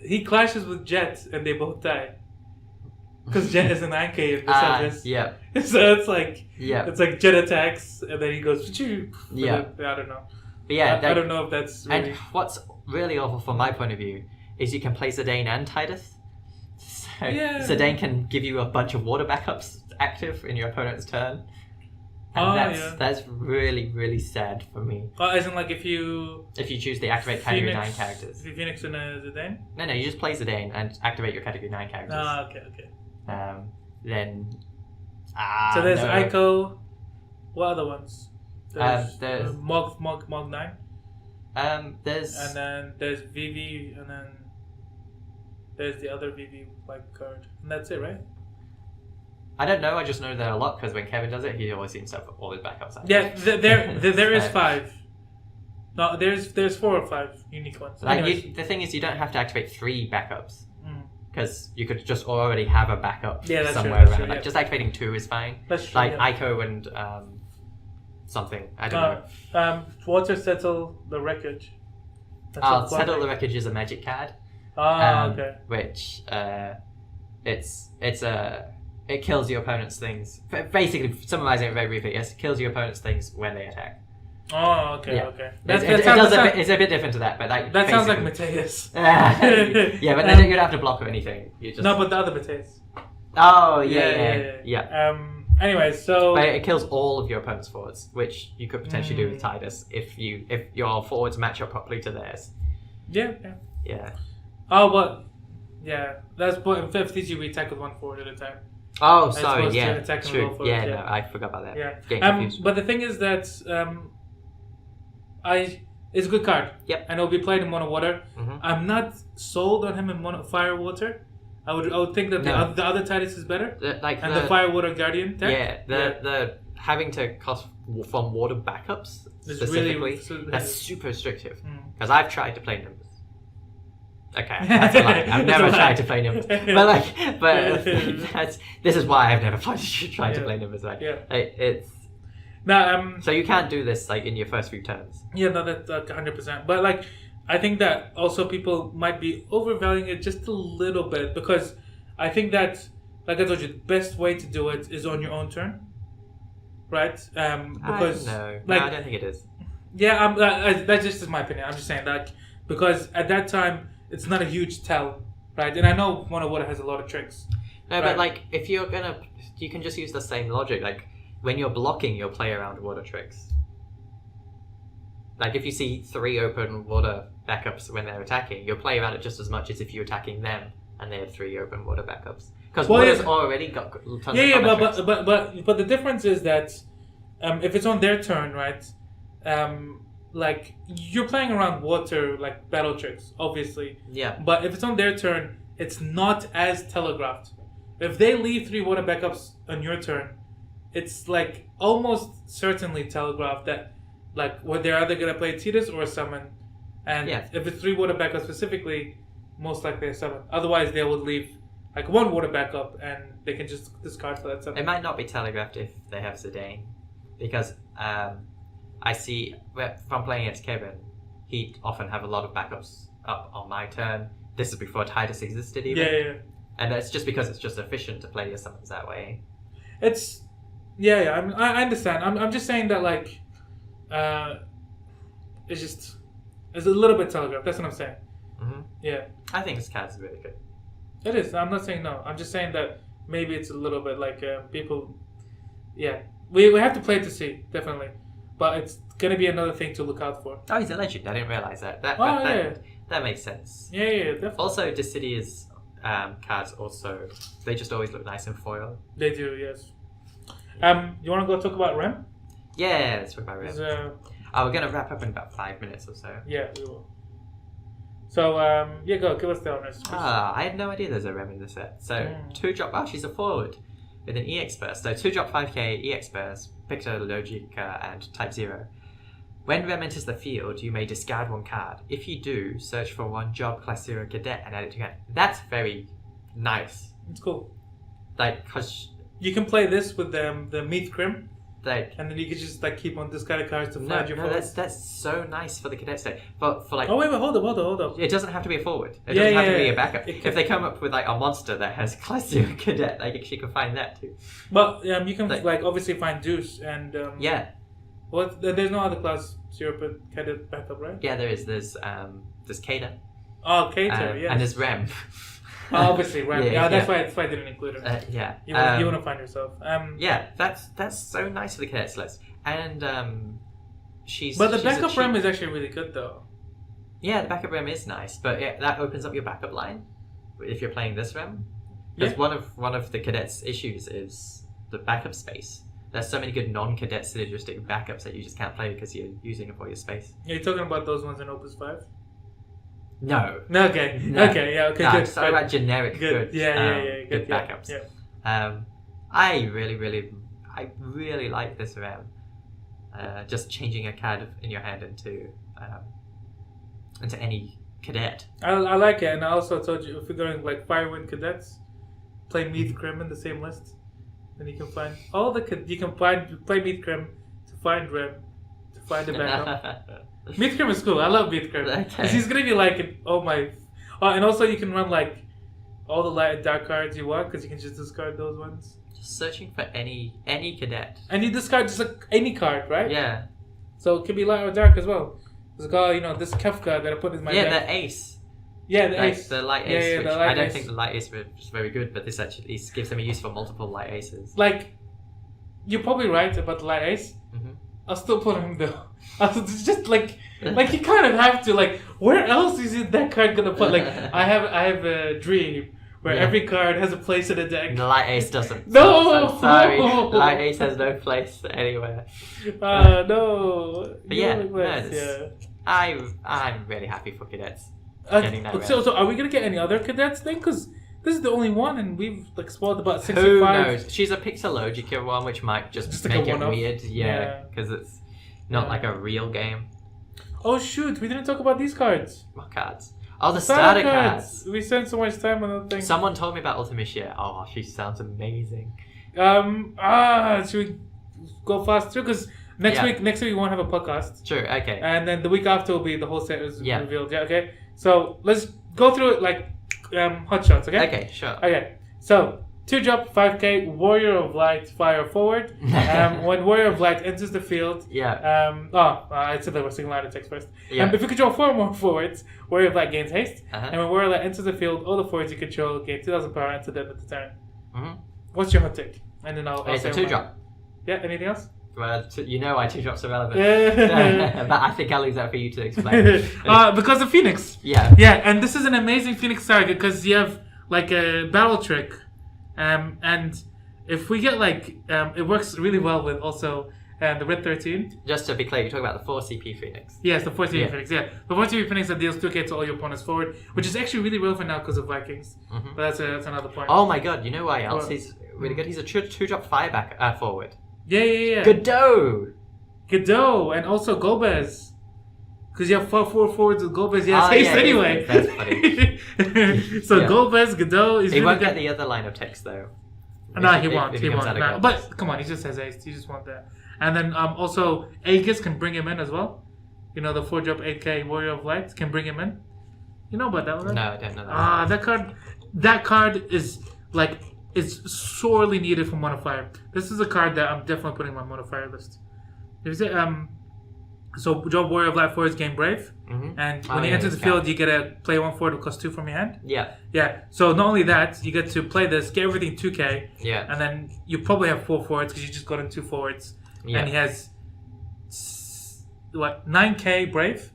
he clashes with Jet and they both die. Because Jet is a 9k in the service. Yeah. So it's like Jet attacks and then he goes I don't know. But yeah, I don't know if that's really... And what's really awful from my point of view is you can play Zidane and Titus. So Zidane can give you a bunch of water backups active in your opponent's turn. And that's really, really sad for me. As in like if you choose the activate category 9 characters. If you Phoenix in a Zidane? No, you just play Zidane and activate your category 9 characters. Okay. Then so there's Ico. What other ones? There's Mog 9. There's and then there's Vivi, and then there's the other Vivi like card, and that's it, right? I don't know. I just know there are a lot because when Kevin does it, he always seems to have all his backups. Yeah, there is 5. No, there's 4 or 5 unique ones. Like the thing is, you don't have to activate 3 backups because you could just already have a backup somewhere around. Like just activating 2 is fine. That's true. Like Ico and something. I don't know. Water settle the wreckage. Settle the wreckage is a magic card. Okay. Which it kills your opponent's things. Basically, summarizing it very briefly, it kills your opponent's things when they attack. Oh, okay, okay. It's a bit different to that, but like that sounds like Mateus. Yeah, but then you don't have to block or anything. You just... No, but the other Mateus. Oh, yeah. Anyway, so but it kills all of your opponent's forwards, which you could potentially do with Titus if your forwards match up properly to theirs. Yeah. Oh, but that's what in FTG we attack with 1 forward at a time. Oh, sorry, true. Forward, no, I forgot about that. Yeah. But the thing is that it's a good card. Yep. And it'll be played in mono water. I'm not sold on him in mono fire water. I would think that the other Titus is better. The fire water guardian tech. The having to cost from water backups specifically, that's super restrictive. Because I've tried to play Nimbus. Okay, that's a lie. I've never tried to play Nimbus. But this is why I've never tried to play Nimbus. Right? Yeah. So you can't do this like in your first few turns. Yeah, no, that's 100%. But like, I think that also people might be overvaluing it just a little bit because I think that, like I told you, the best way to do it is on your own turn, right? Because I don't think it is. Yeah, that just is my opinion. I'm just saying that because at that time it's not a huge tell, right? And I know Mono Water has a lot of tricks. No, but like if you can just use the same logic. Like when you're blocking, you'll play around water tricks. Like if you see 3 open water backups when they're attacking, you'll play around it just as much as if you're attacking them and they have 3 open water backups. Because water's already got tons of tricks. But the difference is that if it's on their turn, right? Like you're playing around water like battle tricks, obviously. Yeah. But if it's on their turn, it's not as telegraphed. If they leave 3 water backups on your turn, it's like almost certainly telegraphed that like what they're either gonna play Titus or a summon. And if it's 3 water backup specifically, most likely a summon. Otherwise they would leave like 1 water backup and they can just discard for that summon. It might not be telegraphed if they have Zidane. Because I see from playing against Kevin, he'd often have a lot of backups up on my turn. This is before Titus existed even. Yeah. And it's just because it's just efficient to play your summons that way. It's I understand. I'm just saying that like it's a little bit telegraphed. That's what I'm saying. Yeah. I think this card's really good. It is. I'm not saying no. I'm just saying that maybe it's a little bit like people. Yeah, we have to play it to see, definitely, but it's gonna be another thing to look out for. Oh, he's a legend. I didn't realize that. That makes sense. Yeah, definitely. Also, Decidia's cards they just always look nice in foil. They do, yes. You want to go talk about Rem? Yeah, let's talk about Rem. We're gonna wrap up in about 5 minutes or so. Yeah, we will. So, go give us the honors. I had no idea there's a Rem in the set. So, 2-drop. She's a forward with an EX burst. So 2-drop 5k, EX burst, Picta Logica, and Type 0. When Rem enters the field, you may discard 1 card. If you do, search for 1 job, class 0 cadet and add it to your hand. That's very nice. It's cool. Like, cause you can play this with the Meath Crim, like, and then you can just like keep on discarding cards to find your no, forwards. that's so nice for the cadet state. For like, oh wait, hold up. it doesn't have to be a forward. It doesn't have to be a backup. If they come up with like a monster that has class 0 cadet, like she can find that too. But you can like obviously find Deuce and yeah. What? There's no other class 0 cadet backup, right? Yeah, there is. There's Cater. Oh, Cater, yeah. And there's Rem. Obviously, right? Yeah, that's why I didn't include her. Yeah. You want to find yourself. Yeah, that's so nice for the cadets list. And she's. But the backup Rem is actually really good, though. Yeah, the backup Rem is nice, but that opens up your backup line if you're playing this Rem. Because one of the cadets' issues is the backup space. There's so many good non-cadet synergistic backups that you just can't play because you're using it for your space. Are you talking about those ones in Opus 5? No. Okay. No. Okay. Yeah. Okay. No, Good. I'm talking about generic good. Good backups. Yeah. I really like this Rem. Just changing a card in your hand into any cadet. I like it, and I also told you if you're going like Firewind cadets, play Meath Crim in the same list. Then you can find play Meath Crim to find Rem, to find the backup. Meath Crim is cool. I love Meath Crim. Because he's gonna be like, and also you can run like all the light and dark cards you want because you can just discard those ones. Just searching for any cadet. And you discard just like any card, right? Yeah. So it could be light or dark as well. There's a guy, this Kefka that I put in my deck. Yeah, the ace. Yeah, the ace. The light ace, Yeah, which the light I don't ace. think the light ace was very good, but this actually gives them a use for multiple light aces. Like, you're probably right about the light ace. Mm-hmm. I'll still put him though. It's just like you kind of have to. Like, where else is that card gonna put? Like, I have a dream where every card has a place in the deck. The light ace doesn't. No! I'm sorry. Light ace has no place anywhere. No. But yeah, I'm really happy for cadets. So are we gonna get any other cadets then? Because this is the only one, and we've like spoiled about 65. Who knows? She's a Pixelogica one, which might just like make it one-off. weird. Yeah, because it's not like a real game. Oh shoot! We didn't talk about these cards. What cards? Oh, the starter cards. We spent so much time on that thing. Someone told me about Ultimacia. Oh, she sounds amazing. Should we go fast through? Because next week we won't have a podcast. Sure. Okay. And then the week after will be the whole set is revealed. Yeah. Okay. So let's go through it like hot shots. Okay. Okay. Sure. Okay. So 2-drop 5k Warrior of Light fire forward. When Warrior of Light enters the field. Yeah. I said that we're single line of text first. Yeah. If you control 4 more forwards, Warrior of Light gains haste. Uh-huh. And when Warrior of Light enters the field, all the forwards you control gain 2,000 power until the end of the turn. Mm-hmm. What's your hot take? And then I'll It's say a 2-drop. Yeah. Anything else? Well, why 2-drops are relevant. But I think I'll leave that for you to explain. Because of Phoenix. Yeah. Yeah, and this is an amazing Phoenix target because you have like a battle trick. And if we get like, it works really well with also the Red 13. Just to be clear, you're talking about the 4 CP Phoenix. Yes, the 4 CP Phoenix, yeah. The 4 CP Phoenix that deals 2k to all your opponents forward, which is actually really relevant now because of Vikings. Mm-hmm. But that's another point. Oh my god, you know why else he's really good? He's a 2-drop fire back forward. Yeah. Godot! And also Golbez. Because you have 4 forwards with Golbez, he has haste anyway. That's funny. Golbez, Godot is he really won't good. Get the other line of text though. No, he won't. He won't. Nah, but come on, he just has haste. You just want that. And then also Aegis can bring him in as well. The 4-drop 8k Warrior of Light can bring him in. You know about that one? No, I don't know that. That card is like sorely needed for Monofire. This is a card that I'm definitely putting on my Monofire list. If you say so drop Warrior of Light forwards gain Brave, and when he enters the field, you get to play 1 forward with +2 from your hand. Yeah. So not only that, you get to play this, get everything 2k. Yeah. And then you probably have 4 forwards because you just got in 2 forwards. Yeah. And he has 9k Brave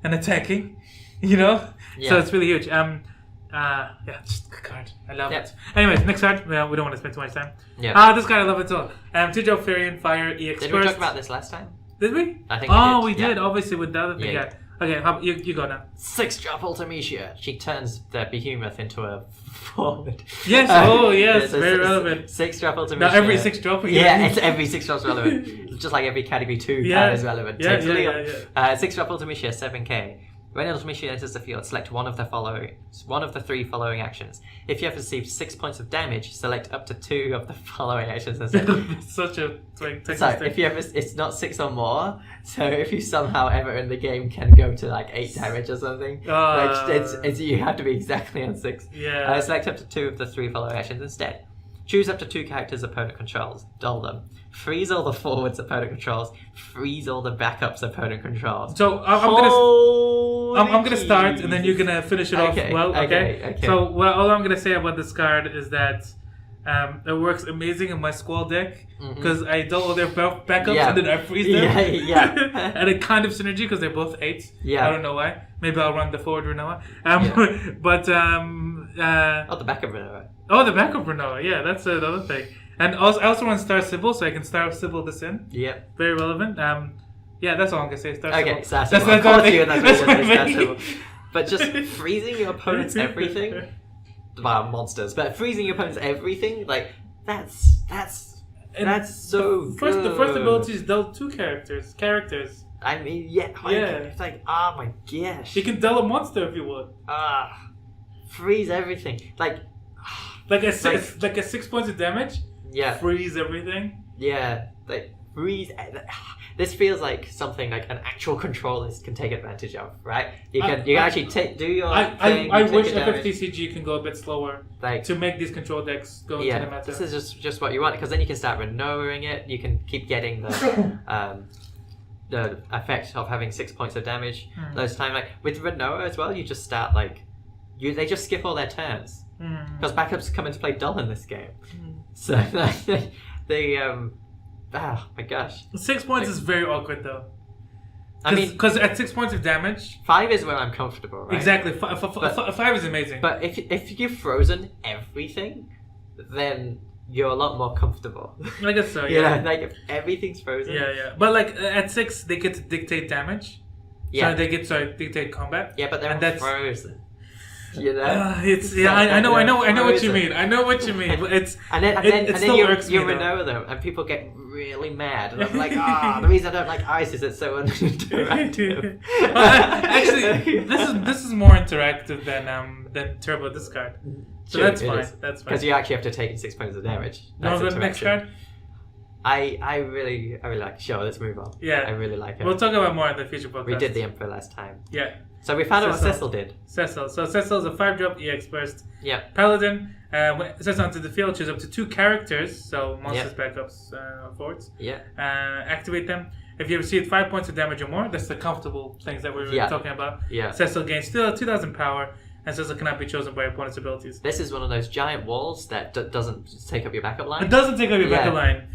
and attacking. Yeah. So it's really huge. Just a good card. I love it. Anyways, next card. We don't want to spend too much time. Yeah. This card I love it too. 2-drop Furion Fire EX. Did we talk about this last time? Did we? I think we did. Yeah. Obviously with the other thing. Okay, you go now. 6-drop Ultimecia. She turns the behemoth into a forward. Yes, yes, very relevant. 6-drop Ultimecia. Now every 6 drop again. Yeah, it's every 6 drops relevant. It's just like every category 2 card is relevant. Yeah, Totally. yeah. 6-drop Ultimecia, 7k. When Ultimecia enters the field, select one of the 3 following actions. If you have received 6 points of damage, select up to 2 of the following actions instead. Such a So if you have, it's not 6 or more. So if you somehow ever in the game can go to like 8 damage or something, it's you have to be exactly on 6. Yeah. Select up to 2 of the 3 following actions instead. Choose up to 2 characters opponent controls. Dull them. Freeze all the forwards opponent controls. Freeze all the backups opponent controls. So I'm gonna start, and then you're gonna finish it off. Well, okay. So all I'm gonna say about this card is that it works amazing in my squall deck because I dull all their backups and then I freeze them. And it kind of synergy because they're both 8s. I don't know why. Maybe I'll run the forward Renoa. But the backup Renoa. Oh, the backup Renoa. Yeah, that's another thing. And also, I also run Star Sybil, so I can Star Sybil this in. Yep. Very relevant. Yeah, that's all I'm gonna say. Star okay, Sybil. Star Sybil. Of course you, that's Star Sybil. But just freezing your opponent's everything. Well, monsters, but freezing your opponent's everything, like that's so good. The first ability is dull 2 characters. I mean, it's like, oh my gosh. You can dull a monster if you want. Freeze everything, like a 6 points of damage. Yeah. Freeze everything. Yeah, like freeze. This feels like something like an actual controller can take advantage of, right? You can actually do your thing. I wish FFTCG can go a bit slower to make these control decks go into the meta. This is just what you want, because then you can start Renovaing it. You can keep getting the effect of having 6 points of damage. Those time, like with Renoa as well, you just start they just skip all their turns because backups come into play dull in this game. So they oh my gosh. 6 points is very awkward though. I mean, because at 6 points of damage, 5 is where I'm comfortable, right? Exactly. 5 is amazing. But if you've frozen everything, then you're a lot more comfortable. I guess so. Yeah. Like if everything's frozen. Yeah. But like at 6, they get to dictate damage. Yeah. So they get to dictate combat. Yeah, but they're frozen. You know, I know what you mean. I know what you mean. But it's and then you Reno them, and people get really mad. And I'm like, the reason I don't like ice is it's so uninteractive. Actually, this is more interactive than Turbo Discard. So that's fine. That's fine. Because you actually have to take 6 points of damage. That's the next card. I really like. Sure, let's move on. Yeah, I really like it. We'll talk about more in the future podcast. We did the Emperor last time. Yeah. So we found out what Cecil did. Cecil. So Cecil is a 5-drop EX burst. Yeah. Paladin. When it says onto the field, choose up to 2 characters, so monsters, backups, forwards. Yeah. Activate them. If you received 5 points of damage or more, that's the comfortable things that we were talking about. Yeah. Cecil gains still 2,000 power, and Cecil cannot be chosen by opponent's abilities. This is one of those giant walls that doesn't take up your backup line. It doesn't take up your backup line.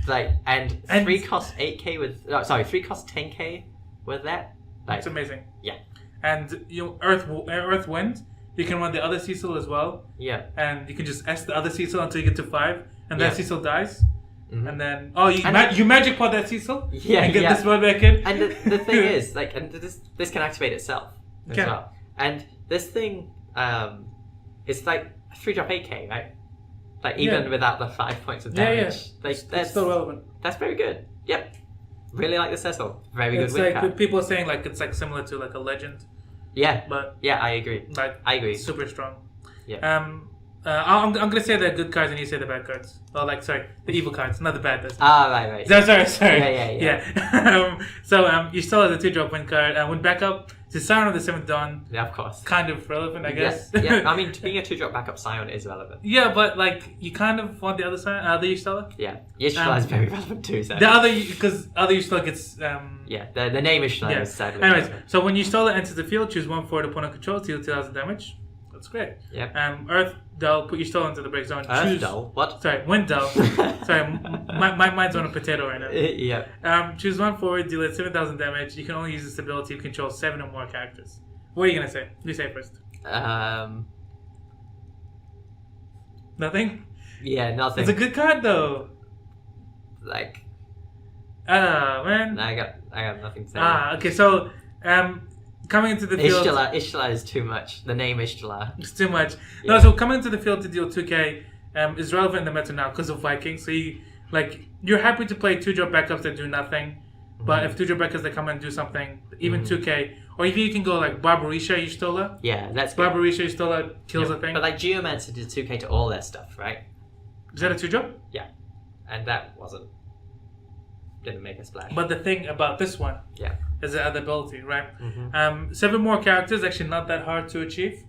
And 3 cost 8k with 3 cost 10k with that. That's amazing. Yeah. And Earth Wind, you can run the other Cecil as well. Yeah. And you can just S the other Cecil until you get to 5, and that Cecil dies. Mm-hmm. And then you magic pod that Cecil. Yeah. And get this one back in. And the thing is, and this can activate itself as well. And this thing, it's like 3-drop 8k, right? Like even without the 5 points of damage. Yeah. That's still relevant. That's very good. Yep. Really like the Cecil. Very good win card. People are saying it's similar to a legend. Yeah. But I agree. I agree. Super strong. Yeah. I'm gonna say the good cards and you say the bad cards. Oh, the evil cards, not the bad. Right. Sorry. Yeah. So you still have the 2-drop win card. Win backup to Scion of the 7th Dawn. Yeah, of course. Kind of relevant, I guess. Yeah. I mean, being a 2-drop backup Scion is relevant. Yeah, but you kind of want the other side, the Yushtala. Yeah, Yushtala is very relevant too. So. Because other Yushtala gets. The name Yushtala is sadly. Anyways, relevant. So when Yushtala enters the field, choose 1 forward opponent control, deal 2,000 damage. That's great. Yeah. Earth Dull, put Yushtala into the break zone. Earth Dull? What? Sorry, Wind Dull. Sorry, my mind's on a potato right now. Yeah. Choose 1 forward, deal it 7,000 damage. You can only use this ability if you control 7 or more characters. What are you gonna say? You say first. Nothing? Yeah, nothing. It's a good card though. Man. I got nothing to say. Okay, so coming into the field... Ishtalar is too much. The name Ishtalar. It's too much. Yeah. No, so coming into the field to deal 2k is relevant in the meta now because of Vikings. So you're happy to play 2-drop backups that do nothing, but if 2-drop backups that come and do something, even 2k, or even you can go like Barbarisha Y'shtola. Yeah, that's good. Barbarisha Y'shtola kills a thing. But like Geomancer did 2k to all their stuff, right? Is that a 2-drop? Yeah. And that didn't make a splash. But the thing about this one is the ability, right? 7 more characters, actually not that hard to achieve.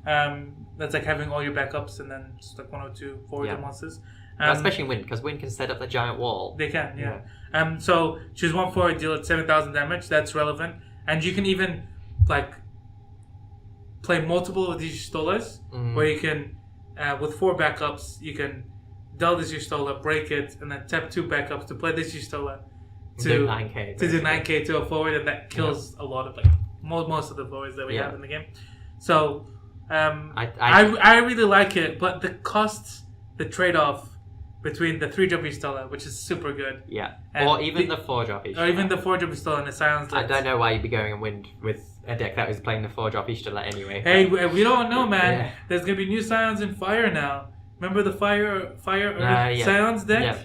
That's like having all your backups and then just like 1 or 2 forward monsters. Especially Wind, because Wind can set up the giant wall. They can, yeah. So choose 1 forward, deal at 7,000 damage. That's relevant, and you can even like play multiple of these Y'shtolas, where you can, with 4 backups, you can dull this Y'shtola, break it, and then tap 2 backups to play this Y'shtola to do 9k. To do 9k to a forward, and that kills a lot of like most of the forwards that we have in the game. So I really like it, but the cost, the trade-off between the 3-drop Y'shtola, which is super good. Yeah. Or even the 4-drop Y'shtola. Or even the 4-drop Y'shtola, and it sounds like... I don't know why you'd be going and Wind with a deck that was playing the 4-drop Y'shtola anyway. Hey, we don't know, man. Yeah. There's going to be new Scions in Fire now. Remember the Fire Earth Scions deck? Yeah.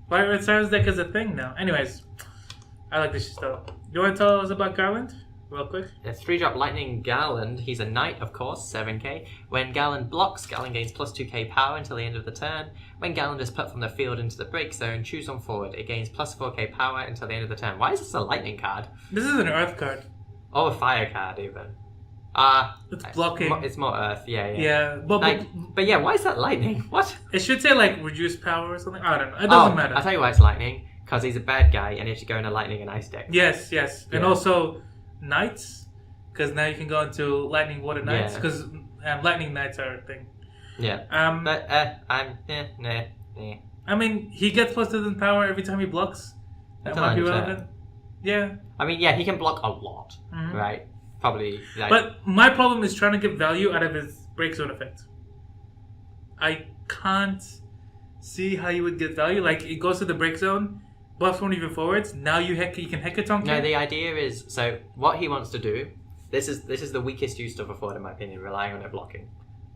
Fire Earth Scions deck is a thing now. Anyways, I like this Y'shtola. You want to tell us about Garland? Real quick. A 3-drop Lightning Garland. He's a knight, of course, 7k. When Garland blocks, Garland gains plus 2k power until the end of the turn. When Garland is put from the field into the break zone, choose 1 forward. It gains plus 4k power until the end of the turn. Why is this a lightning card? This is an earth card. Or a fire card, even. It's blocking. It's more earth, yeah. Yeah, but yeah, why is that lightning? What? It should say like reduce power or something. I don't know. It doesn't matter. I'll tell you why it's lightning. Because he's a bad guy and he has to go in a lightning and ice deck. Yes. Yeah. And also knights, because now you can go into lightning water knights, because lightning knights are a thing. Yeah. I mean, he gets plus 2 power every time he blocks. That might be relevant. Yeah. I mean, he can block a lot, right? Probably. But my problem is trying to get value out of his break zone effect. I can't see how you would get value. Like, it goes to the break zone, buffs won't even forwards. Now you can Hecatonk. No, the idea is, so what he wants to do, this is the weakest use of a forward in my opinion, relying on it blocking.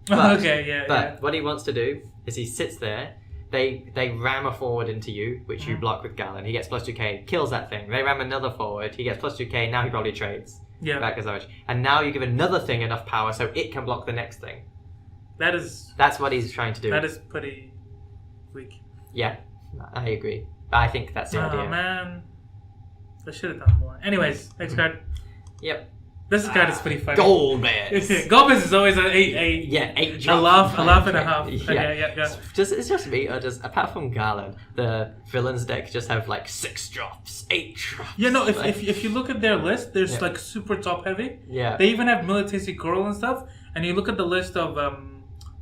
But, But what he wants to do is he sits there, they ram a forward into you, which you block with Garland. He gets plus 2k, kills that thing. They ram another forward, he gets plus 2k, now he probably trades. Yeah. Back as much. And now you give another thing enough power so it can block the next thing. That's what he's trying to do. That is pretty weak. Yeah, I agree. But I think that's the idea. Oh man, I should have done more. Anyways, next card. Yep. This card is pretty funny. Golbez. Golbez is always an 8. Yeah, 8 a laugh and a half. Yeah. Okay, yeah. It's just me, or does, apart from Garland, the villains deck just have like 6 drops, 8 drops? Yeah, no, if you look at their list, there's like super top heavy. Yeah. They even have Military Coral and stuff, and you look at the list of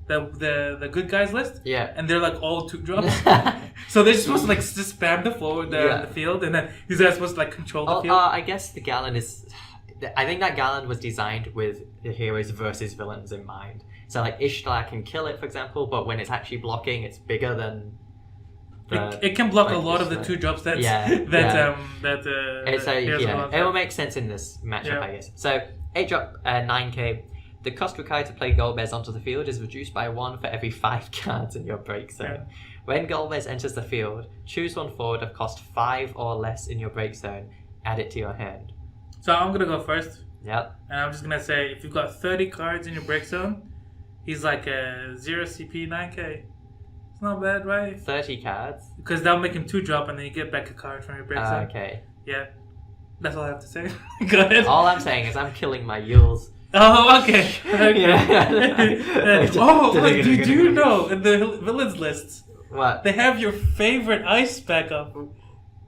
the good guys list, and they're like all 2 drops. So they're supposed to like just spam the field, and then these guys supposed to like control the field. I guess the Garland is... I think that Garland was designed with the heroes versus villains in mind. So like Ishtar can kill it, for example, but when it's actually blocking, it's bigger than... It can block a lot of the 2 drops it will make sense in this matchup, I guess. So 8 drop, 9k. The cost required to play Golbez onto the field is reduced by 1 for every 5 cards in your break zone. Yeah. When Golbez enters the field, choose 1 forward of cost 5 or less in your break zone. Add it to your hand. So I'm going to go first. Yep. And I'm just going to say, if you've got 30 cards in your break zone, he's like a 0 CP 9k. It's not bad, right? 30 cards? Because that'll make him 2 drop and then you get back a card from your break zone. Okay. Yeah. That's all I have to say. Go ahead. All I'm saying is I'm killing my YUUUUJ. Oh, okay. Do you know in the villains lists? What? They have your favorite ice backup.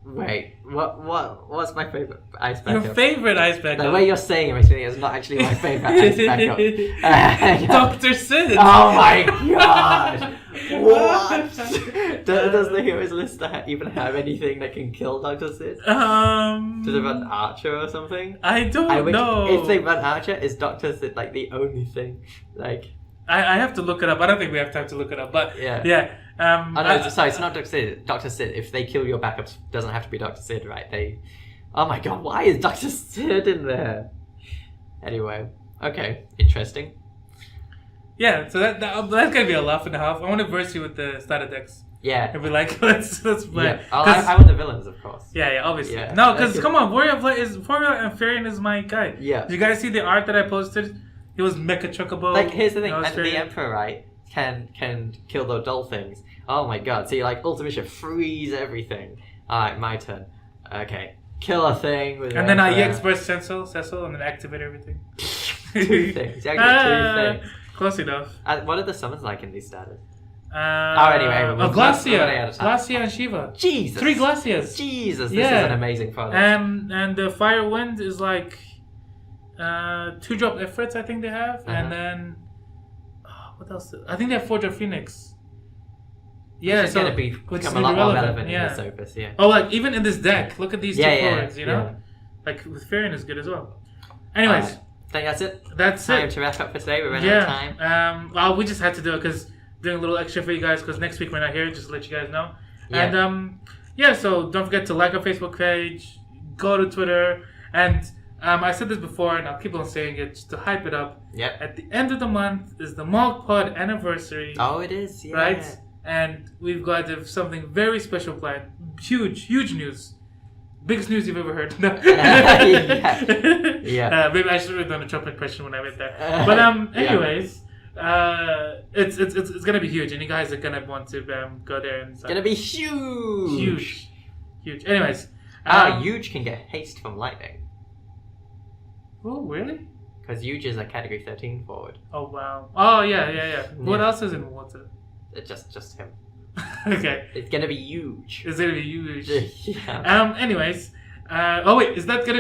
Wait, what's my favorite ice backup? Your favorite ice backup. The way you're saying everything is not actually my favorite ice backup. Dr. Sid. Oh my god! What? Does the heroes list even have anything that can kill Dr. Sid? Does it run Archer or something? I don't know. If they run Archer, is Dr. Sid like the only thing? Like, I have to look it up. I don't think we have time to look it up, but yeah. Sorry, it's not Dr. Sid. Dr. Sid, if they kill your backups, doesn't have to be Dr. Sid, right? Oh my god, why is Dr. Sid in there? Anyway, okay, interesting. Yeah, so that's gonna be a laugh and a half. I want to verse you with the starter decks. Yeah. And be like, let's play. Yeah. Oh, I want the villains, of course. Yeah, obviously. Yeah. No, because come on, Warrior and Farian is my guy. Yeah. Did you guys see the art that I posted? It was Mecha Chocobo. Like, here's the thing, the Emperor, right, can kill those dull things. Oh my god, so you like Ultimate Mission, freeze everything. Alright, my turn. Okay. Kill a thing with and then I EX burst Cecil, and then activate everything. 2 things. You actually 2 things. Close enough. What are the summons like in these starters? Anyway. Glacia and Shiva. Jesus. 3 Glacias. Jesus, this is an amazing product. And the Fire Wind is like 2-drop Ifrits, I think they have. And then what else? I think they have 4-drop Phoenix. Yeah, it's going to become a lot more relevant in this opus, yeah. Oh, like even in this deck, look at these 2 forwards, you know? Yeah. Like with Farian is good as well. Anyways. I think that's it. That's time to wrap up for today. We're running out of time. Well, we just had to do it because doing a little extra for you guys because next week we're not here, just to let you guys know. Yeah. And so don't forget to like our Facebook page, go to Twitter, and I said this before and I'll keep on saying it just to hype it up. Yep. At the end of the month is the MogPod anniversary. Oh, it is, yeah. Right? And we've got something very special planned. Huge news. Biggest news you've ever heard. No. Yeah. Maybe I should have done a Trump impression when I went there. But anyways, it's gonna be huge, and you guys are gonna want to go there and. It's gonna be huge. Anyways, YUUUJ can get haste from lightning. Oh really? Because YUUUJ is a category 13 forward. Oh wow. Oh yeah. What else is in water? Just him. Okay. It's gonna be huge. It's gonna be huge. Yeah. Anyways. Oh wait, is that gonna